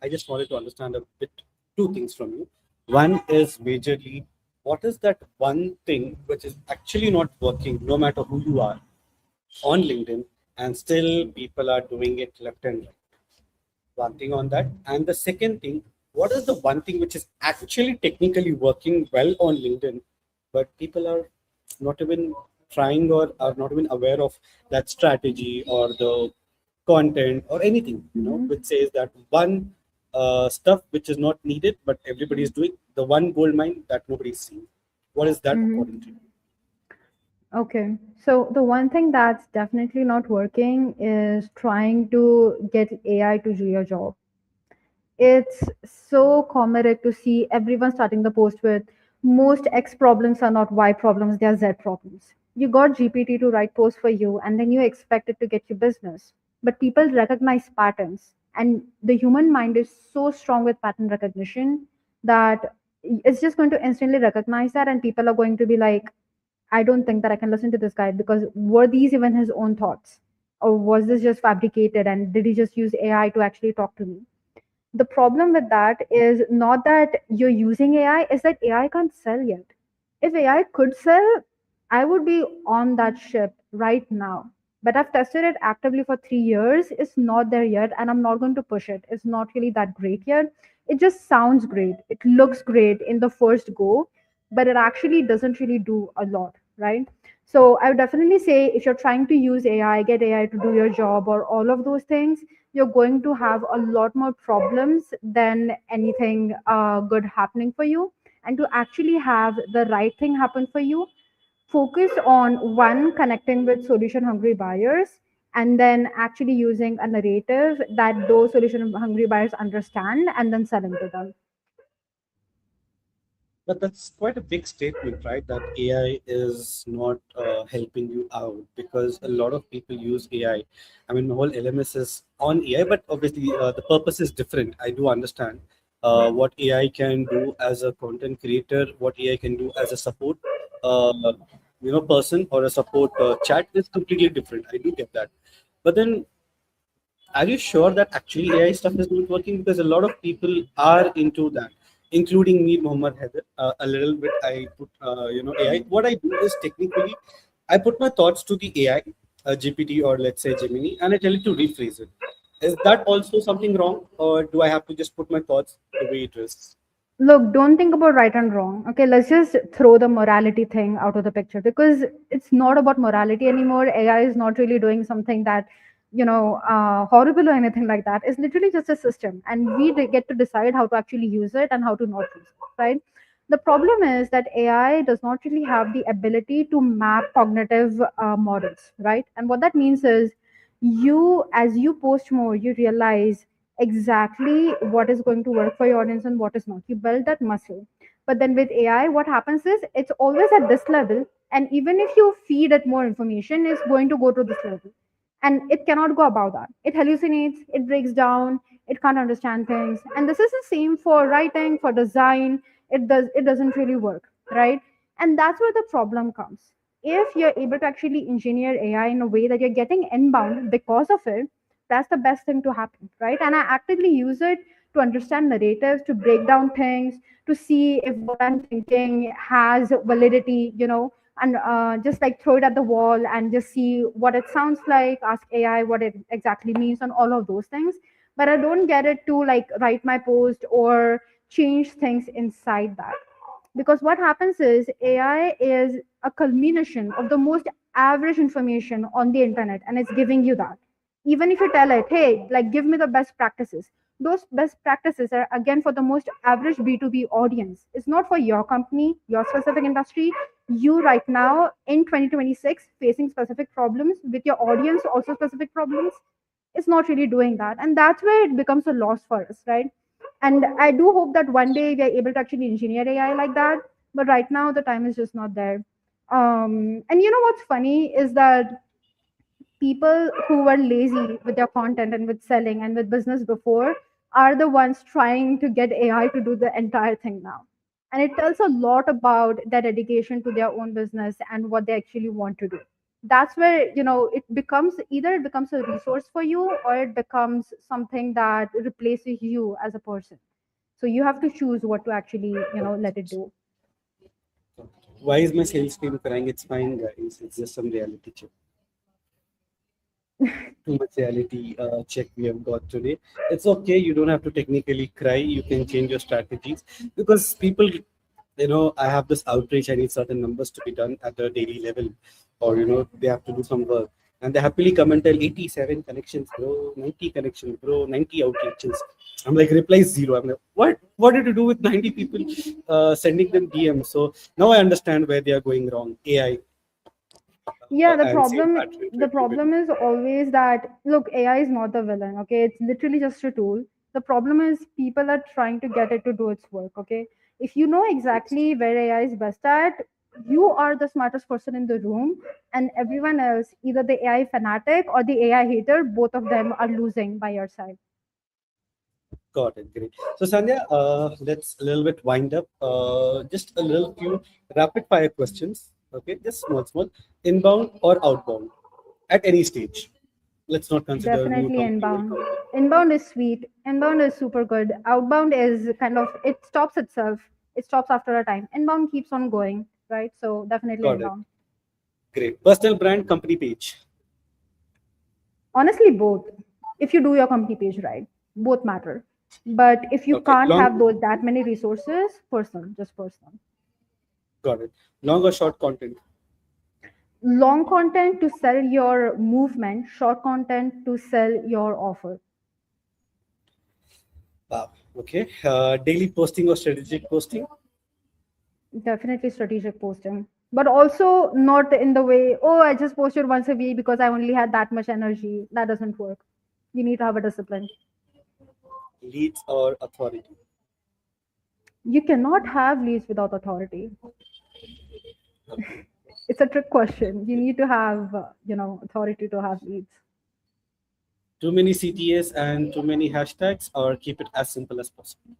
I just wanted to understand a bit two things from you. One is majorly, what is that one thing which is actually not working, no matter who you are, on LinkedIn, and still people are doing it left and right. One thing on that, and the second thing, what is the one thing which is actually technically working well on LinkedIn, but people are not even trying or are not even aware of that strategy or the content or anything, Mhm. which says that one stuff which is not needed but everybody is doing, the one gold mine that nobody's seeing. What is that according to Mhm. you? Okay. So the one thing that's definitely not working is trying to get AI to do your job. It's so common to see everyone starting the post with most X problems are not Y problems, they are Z problems. You got GPT to write posts for you and then you expect it to get you business. But people recognize patterns, and the human mind is so strong with pattern recognition that it's just going to instantly recognize that, and people are going to be like, I don't think that I can listen to this guy, because were these even his own thoughts? Or was this just fabricated and did he just use AI to actually talk to me? The problem with that is not that you're using AI, is that AI can't sell yet. If AI could sell, I would be on that ship right now. But I've tested it actively for 3 years. It's not there yet, and I'm not going to push it. It's not really that great yet. It just sounds great. It looks great in the first go, but it actually doesn't really do a lot, right? So I would definitely say, if you're trying to use AI, get AI to do your job or all of those things, you're going to have a lot more problems than anything good happening for you. And to actually have the right thing happen for you, focus on one, connecting with solution hungry buyers, and then actually using a narrative that those solution hungry buyers understand and then selling to them. But that's quite a big statement, right? That AI is not helping you out, because a lot of people use AI. I mean, the whole LMS is on AI, but obviously the purpose is different. I do understand what AI can do as a content creator, what AI can do as a support, uh, person, or a support chat is completely different. I do get that. But then, are you sure that actually AI stuff is not working? Because a lot of people are into that, including me, Muhammad Heather. A little bit, I put, AI. What I do is technically, I put my thoughts to the AI, GPT, or let's say Gemini, and I tell it to rephrase it. Is that also something wrong, or do I have to just put my thoughts the way it is? Look, don't think about right and wrong. Okay, let's just throw the morality thing out of the picture, because it's not about morality anymore. AI is not really doing something that, horrible or anything like that. It's literally just a system, and we get to decide how to actually use it and how to not use it, right? The problem is that AI does not really have the ability to map cognitive models, right? And what that means is, as you post more, you realize exactly what is going to work for your audience and what is not. You build that muscle. But then with AI, what happens is it's always at this level. And even if you feed it more information, it's going to go to this level. And it cannot go above that. It hallucinates, it breaks down, it can't understand things. And this is the same for writing, for design. It doesn't really work, right? And that's where the problem comes. If you're able to actually engineer AI in a way that you're getting inbound because of it, that's the best thing to happen, right? And I actively use it to understand narratives, to break down things, to see if what I'm thinking has validity, and just like throw it at the wall and just see what it sounds like, ask AI what it exactly means, and all of those things. But I don't get it to like write my post or change things inside that, because what happens is AI is a culmination of the most average information on the internet, and it's giving you that. Even if you tell it, hey, like give me the best practices, those best practices are again for the most average B2B audience. It's not for your company, your specific industry. You right now in 2026 facing specific problems with your audience, also specific problems. It's not really doing that, and that's where it becomes a loss for us, right? And I do hope that one day we are able to actually engineer AI like that, but right now the time is just not there. And you know what's funny is that people who were lazy with their content and with selling and with business before are the ones trying to get AI to do the entire thing now. And it tells a lot about their dedication to their own business and what they actually want to do. That's where, it becomes either it becomes a resource for you, or it becomes something that replaces you as a person. So you have to choose what to actually, let it do. Why is my sales team crying? It's fine, guys. It's just some reality check. Too much reality check we have got today. It's okay. You don't have to technically cry. You can change your strategies, because people, I have this outreach. I need certain numbers to be done at the daily level, or they have to do some work, and they happily come and tell 87 connections, bro, 90 connections, bro, 90 outreaches. I'm like, reply zero. I'm like, what? What did you do with 90 people sending them DMs? So now I understand where they are going wrong. AI Yeah, the and same problem pattern to the everybody. problem is always that, look, AI is not the villain, okay? It's literally just a tool. The problem is people are trying to get it to do its work, okay? If you know exactly where AI is best at, you are the smartest person in the room, and everyone else, either the AI fanatic or the AI hater, both of them are losing by your side. Got it. Great. So, Sandhya, let's a little bit wind up. Just a little few rapid fire questions. Okay, just small, small. Inbound or outbound at any stage. Let's not consider new Definitely company, old inbound. company. Inbound is sweet. Inbound is super good. Outbound is kind of, it stops itself. It stops after a time. Inbound keeps on going, right? So definitely Got it. inbound. Great. Personal brand, company page. Honestly, both. If you do your company page right, both matter. But if you Okay. can't have Long. those that many resources, personal, just personal. Got it. Long or short content. Long content to sell your movement, short content to sell your offer. Wow. Okay. Daily posting or strategic posting. Definitely strategic posting. but also not in the way, oh, I just posted once a week because I only had that much energy. That doesn't work. You need to have a discipline. Leads or authority? You cannot have leads without authority. Okay. It's a trick question. You need to have, authority to have leads. Too many CTAs and too many hashtags, or keep it as simple as possible?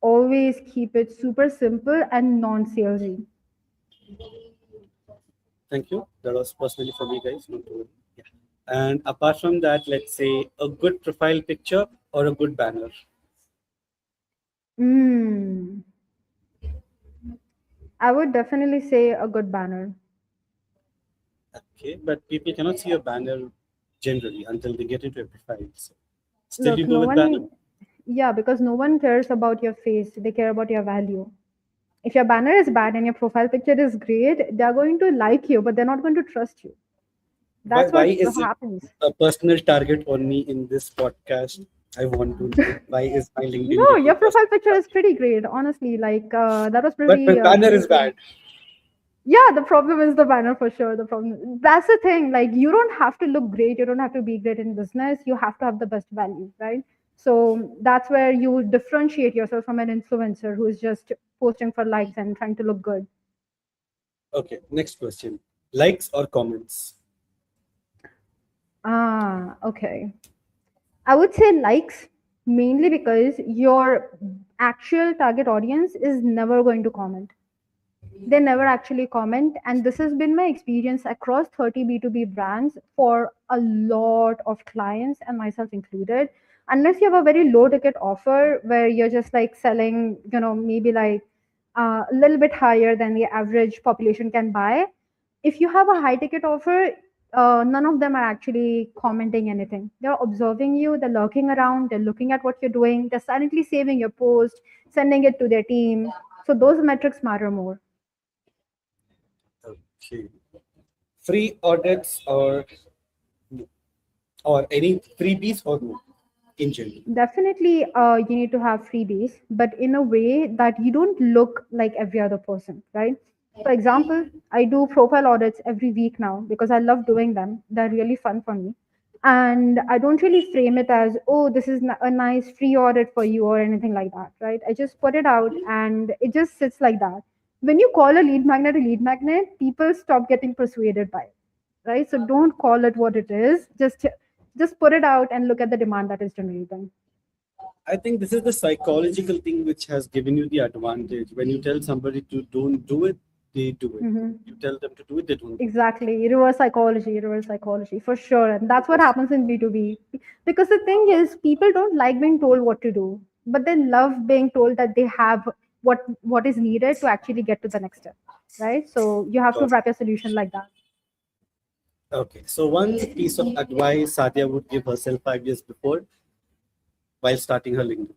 Always keep it super simple and non-salesy. Thank you. That was personally for me, guys. Not to worry. Yeah. And apart from that, let's say a good profile picture or a good banner. Mm, I would definitely say a good banner. Okay, but people cannot see a banner generally until they get into a profile. So still, you Look, go no with banner. one, yeah, because no one cares about your face. They care about your value. If your banner is bad and your profile picture is great, they're going to like you, but they're not going to trust you. Why? That's Why what is it happens. a personal target on me in this podcast? I want to know why is my LinkedIn No, getting your profile personal picture is target? pretty great, honestly. Like that was But my pretty banner is great. bad. Yeah, the problem is the banner for sure. The problem, that's the thing. Like, you don't have to look great, you don't have to be great in business, you have to have the best value, right? So that's where you differentiate yourself from an influencer who is just posting for likes and trying to look good. Okay, next question. Likes or comments? Okay. I would say likes, mainly because your actual target audience is never going to comment. They never actually comment, and this has been my experience across 30 B2B brands for a lot of clients and myself included. Unless you have a very low ticket offer where you're just like selling, maybe like a little bit higher than the average population can buy. If you have a high ticket offer, none of them are actually commenting anything. They're observing you, they're lurking around, they're looking at what you're doing, they're silently saving your post, sending it to their team. So those metrics matter more. Okay. Free audits or any freebies or no in general? Definitely, you need to have freebies, but in a way that you don't look like every other person, right? For example, I do profile audits every week now because I love doing them. They're really fun for me. And I don't really frame it as, oh, this is a nice free audit for you or anything like that, right? I just put it out and it just sits like that. When you call a lead magnet, people stop getting persuaded by it, right? So don't call it what it is. Just put it out and look at the demand that is generating. I think this is the psychological thing which has given you the advantage. When you tell somebody to don't do it, they do it. Hmm. You tell them to do it, they don't do Exactly, reverse psychology for sure, and that's what it. happens in B2B. Because the thing is, people don't like being told what to do, but they love being told that they have what is needed to actually get to the next step, right? So you have to Got it. wrap your solution like that. Okay, so one piece of advice Satya would give herself 5 years before while starting her LinkedIn.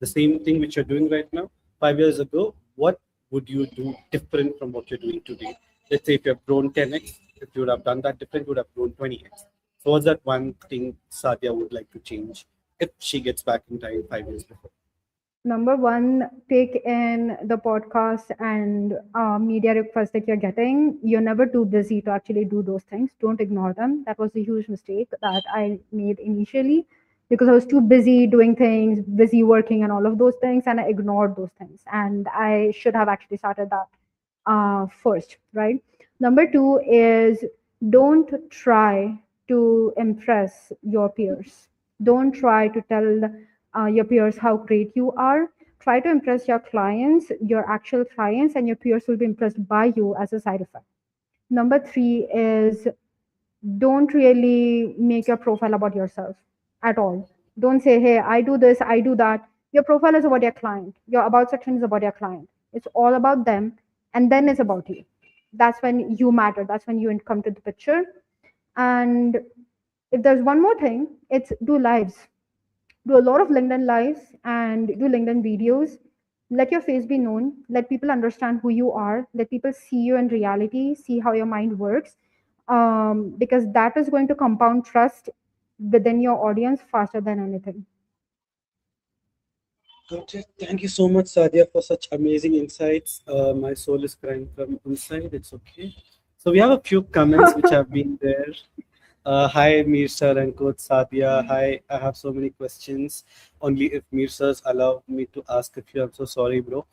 The same thing which you're doing right now, 5 years ago, what would you do different from what you're doing today? Let's say if you have grown 10x, if you would have done that different, you would have grown 20x. So what's that one thing Satya would like to change if she gets back in time 5 years before? Number one, take in the podcast and media requests that you're getting. You're never too busy to actually do those things. Don't ignore them. That was a huge mistake that I made initially because I was too busy doing things, busy working, and all of those things, and I ignored those things. And I should have actually started that first, right? Number two is don't try to impress your peers. Don't try to tell your peers how great you are. Try to impress your clients, your actual clients, and your peers will be impressed by you as a side effect. Number three is don't really make your profile about yourself at all. Don't say, hey, I do this, I do that. Your profile is about your client. Your about section is about your client. It's all about them, and then it's about you. That's when you matter. That's when you come to the picture. And if there's one more thing, it's do lives. Do a lot of LinkedIn lives and do LinkedIn videos. Let your face be known. Let people understand who you are. Let people see you in reality, see how your mind works, because that is going to compound trust within your audience faster than anything. Got it. Thank you so much, Sadiya, for such amazing insights. My soul is crying from inside. It's okay. So we have a few comments which have been there. Hi, Mir sir and Coach Sadiya. Hi, I have so many questions. Only if Mir sirs allow me to ask a few. I'm so sorry, bro.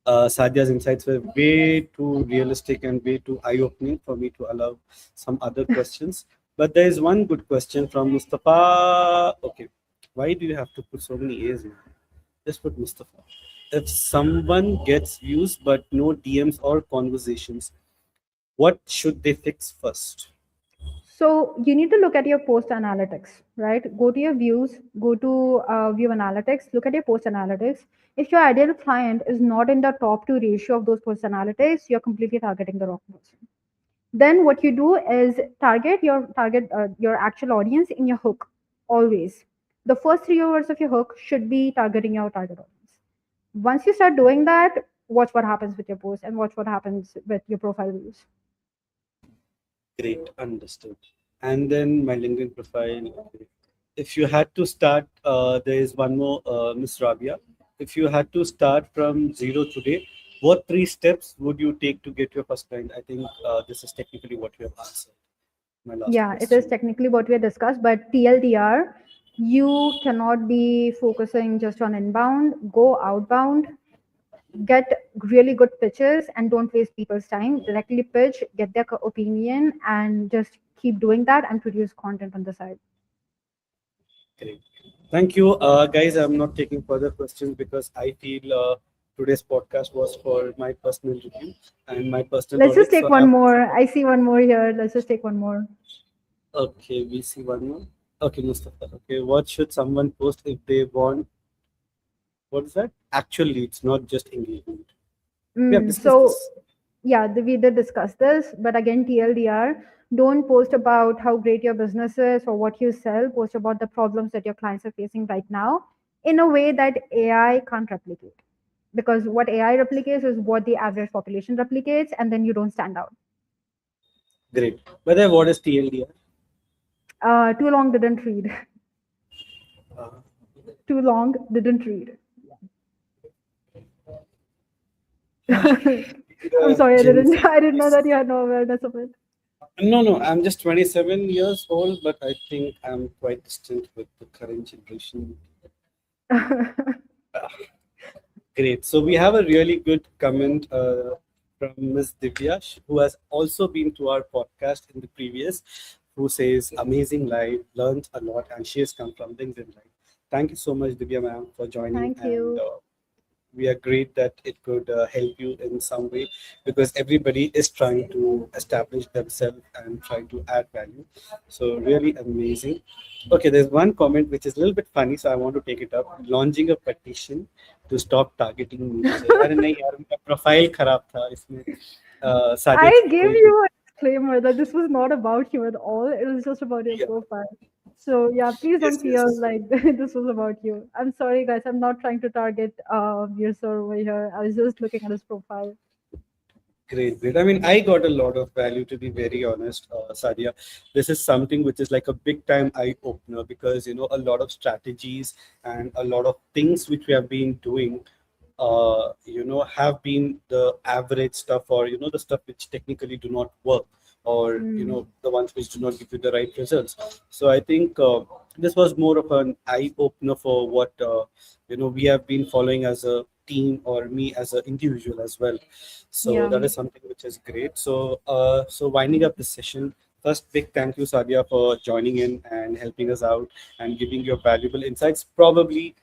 Sadia's insights were way too realistic and way too eye-opening for me to allow some other questions. But there is one good question from Mustafa. Okay, why do you have to put so many A's in? Just put Mustafa. If someone gets views but no DMs or conversations, what should they fix first? So you need to look at your post analytics, right? Go to your views, go to view analytics, look at your post analytics. If your ideal client is not in the top two ratio of those post analytics, you're completely targeting the wrong person. Then what you do is target your actual audience in your hook always. The first three words of your hook should be targeting your target audience. Once you start doing that, watch what happens with your post and watch what happens with your profile views. Great, understood. And then my LinkedIn profile. Okay. If you had to start, there is one more, Miss Rabia. If you had to start from zero today, what three steps would you take to get your first client? I think this is technically what you have answered. My last Yeah, it is question. technically what we had discussed, but TLDR, you cannot be focusing just on inbound, go outbound, get really good pitches, and don't waste people's time. Directly pitch, get their opinion, and just keep doing that and produce content on the side. Great. Thank you, guys. I'm not taking further questions because I feel today's podcast was for my personal review and my personal Let's just knowledge. take So one I'm more. I see one more here. Let's just take one more. okay. We see one more. Okay, Mustafa. Okay, what should someone post if they want? What is that? Actual leads, not just engagement. We have discussed So this. yeah, we did discuss this, but again, TLDR, don't post about how great your business is or what you sell. Post about the problems that your clients are facing right now in a way that AI can't replicate. Because what AI replicates is what the average population replicates, and then you don't stand out. Great. But then what is TLDR? Too long didn't read. Uh, Too long didn't read. I'm sorry, I Gen didn't. Z. I didn't know that you had no awareness of it. No, no, I'm just 27 years old, but I think I'm quite distant with the current generation. Great. So we have a really good comment from Ms. Divya, who has also been to our podcast in the previous, who says, amazing live, learned a lot, and she has come from LinkedIn Live. Thank you so much, Divya ma'am, for joining, Thank and you. we are great that it could help you in some way because everybody is trying to establish themselves and trying to add value. So really amazing. Okay, there's one comment which is a little bit funny, so I want to take it up. Launching a petition to stop targeting me. अरे नहीं यार मेरा profile खराब था इसमें Sadia I ji gave कोई you a disclaimer that this was not about you at all. It was just about your yeah, profile. So yeah, please don't yes, feel yes. like this was about you. I'm sorry, guys. I'm not trying to target your sir over here. I was just looking at his profile. Great, great. I mean, I got a lot of value to be very honest, Sadia. This is something which is like a big time eye opener because a lot of strategies and a lot of things which we have been doing, have been the average stuff or the stuff which technically do not work or Mm, the ones which do not give you the right results. So I think this was more of an eye opener for what we have been following as a team or me as an individual as well. So yeah. that is something which is great. So so winding up this session, first big thank you Sadia for joining in and helping us out and giving your valuable insights. Probably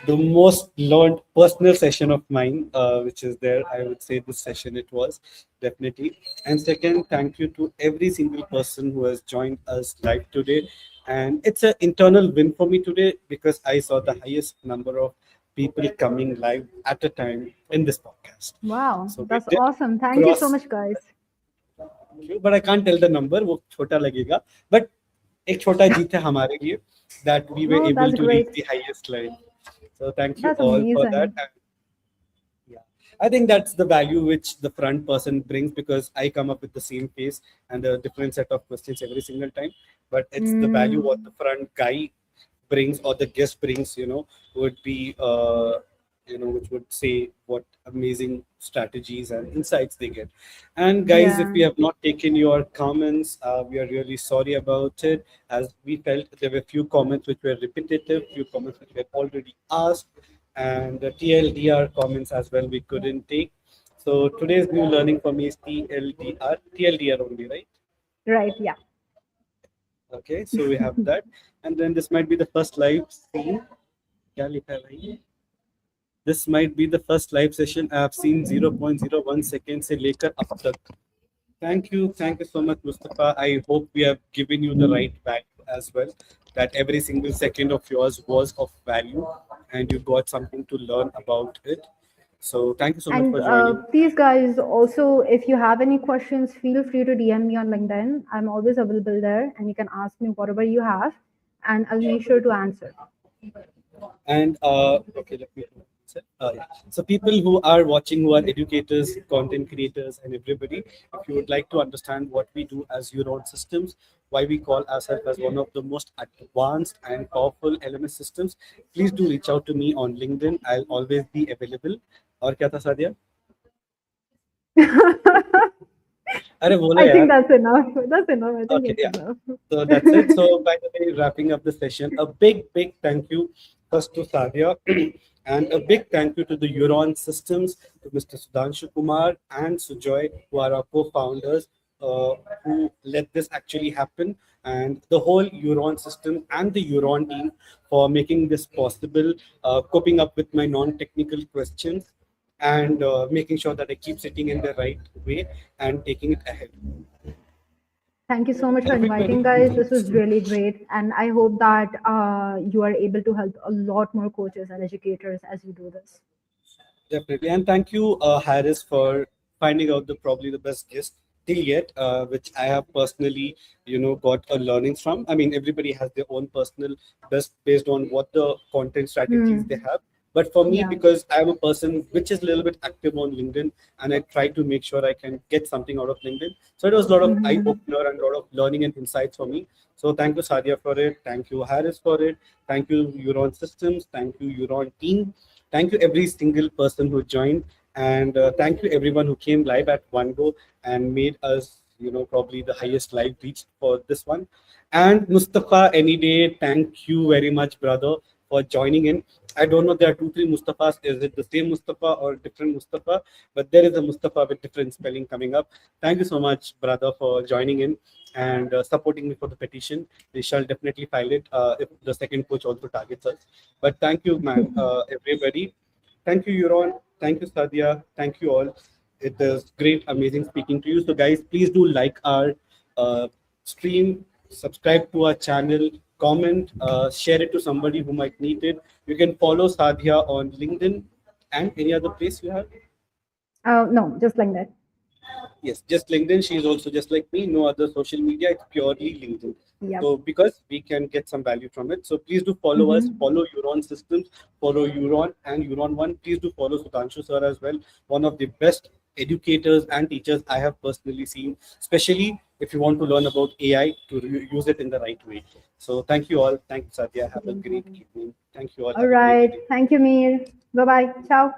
the most learned personal session of mine, which is there. I would say this session it was definitely. And second, thank you to every single person who has joined us live today. And it's an internal win for me today because I saw the highest number of people coming live at a time in this podcast. Wow, So we that's did awesome. Thank you so cross, much, guys. but I can't tell the number. वो छोटा लगेगा. But एक छोटा जीत है हमारे लिए that we were No, able that's to reach great. the highest line. So thank you That's all for that. amazing. And yeah, I think that's the value which the front person brings because I come up with the same face and a different set of questions every single time. But it's the value Mm, what the front guy brings or the guest brings, would be which would say what amazing strategies and insights they get. And guys, if Yeah. we have not taken your comments, we are really sorry about it, as we felt there were few comments which were repetitive, few comments which were already asked, and the TLDR comments as well we couldn't take. So today's new learning for me is TLDR only, right? Right. Yeah. Okay, so we have that, and then this might be the first live scene. क्या लिखा है भाई? This might be the first live session I have seen 0.01 seconds से लेकर अब तक. Thank you so much, Mustafa. I hope we have given you the right value as well. That every single second of yours was of value, and you got something to learn about it. So thank you so much And for joining. please, guys, also, if you have any questions, feel free to DM me on LinkedIn. I'm always available there, and you can ask me whatever you have, and I'll make sure to answer. And okay, let me. Yeah. So people who are watching, who are educators, content creators, and everybody, if you would like to understand what we do as Euron Systems, why we call ourselves as one of the most advanced and powerful LMS systems, please do reach out to me on LinkedIn. I'll always be available. और क्या था सादिया? अरे बोलो I think यार. that's enough. That's enough. I think Okay, it's yeah. enough. So that's it. So by the way, wrapping up the session, a big thank you first to Sadiya and a big thank you to the Euron Systems, to Mr. Sudhanshu Kumar and Sujoy, who are our co-founders, who let this actually happen, and the whole Euron system and the Euron team for making this possible, coping up with my non-technical questions and making sure that I keep sitting in the right way and taking it ahead. Thank you so much for inviting, Everybody. guys. This was really great, and I hope that you are able to help a lot more coaches and educators as you do this. Definitely, and thank you, Harris, for finding out the probably the best guest till yet, which I have personally, got a learnings from. I mean, everybody has their own personal best based on what the content strategies they Hmm. have. But for me, Yeah. because I'm a person which is a little bit active on LinkedIn, and I try to make sure I can get something out of LinkedIn. So it was a lot of eye Hmm. opener and a lot of learning and insights for me. So thank you, Sadia, for it. Thank you, Harris, for it. Thank you, Euron Systems. Thank you, Euron team. Thank you, every single person who joined, and thank you, everyone who came live at one go and made us, probably the highest live reach for this one. And Mustafa, any day, thank you very much, brother, for joining in. I don't know, there are two, three Mustafas. Is it the same Mustafa or different Mustafa? But there is a Mustafa with different spelling coming up. Thank you so much, brother, for joining in and supporting me for the petition. We shall definitely file it if the second coach also targets us. But thank you, man, everybody. Thank you, Euron. Thank you, Sadia. Thank you all. It is great, amazing speaking to you. So, guys, please do like our stream, subscribe to our channel, comment, share it to somebody who might need it. You can follow Sadia on LinkedIn and any other place you have. No, just like that. Yes, just LinkedIn. She is also just like me. No other social media. It's purely LinkedIn. Yep. So because we can get some value from it, so please do follow us. Hmm. Follow Euron Systems. Follow Euron and Euron One. Please do follow Sudhanshu sir as well. One of the best educators and teachers I have personally seen. Especially if you want to learn about AI to use it in the right way. So thank you all. Thank you, Satya. Have a great evening. Thank you all. All Have a great right. day. Thank you, Mir. Bye bye. Ciao.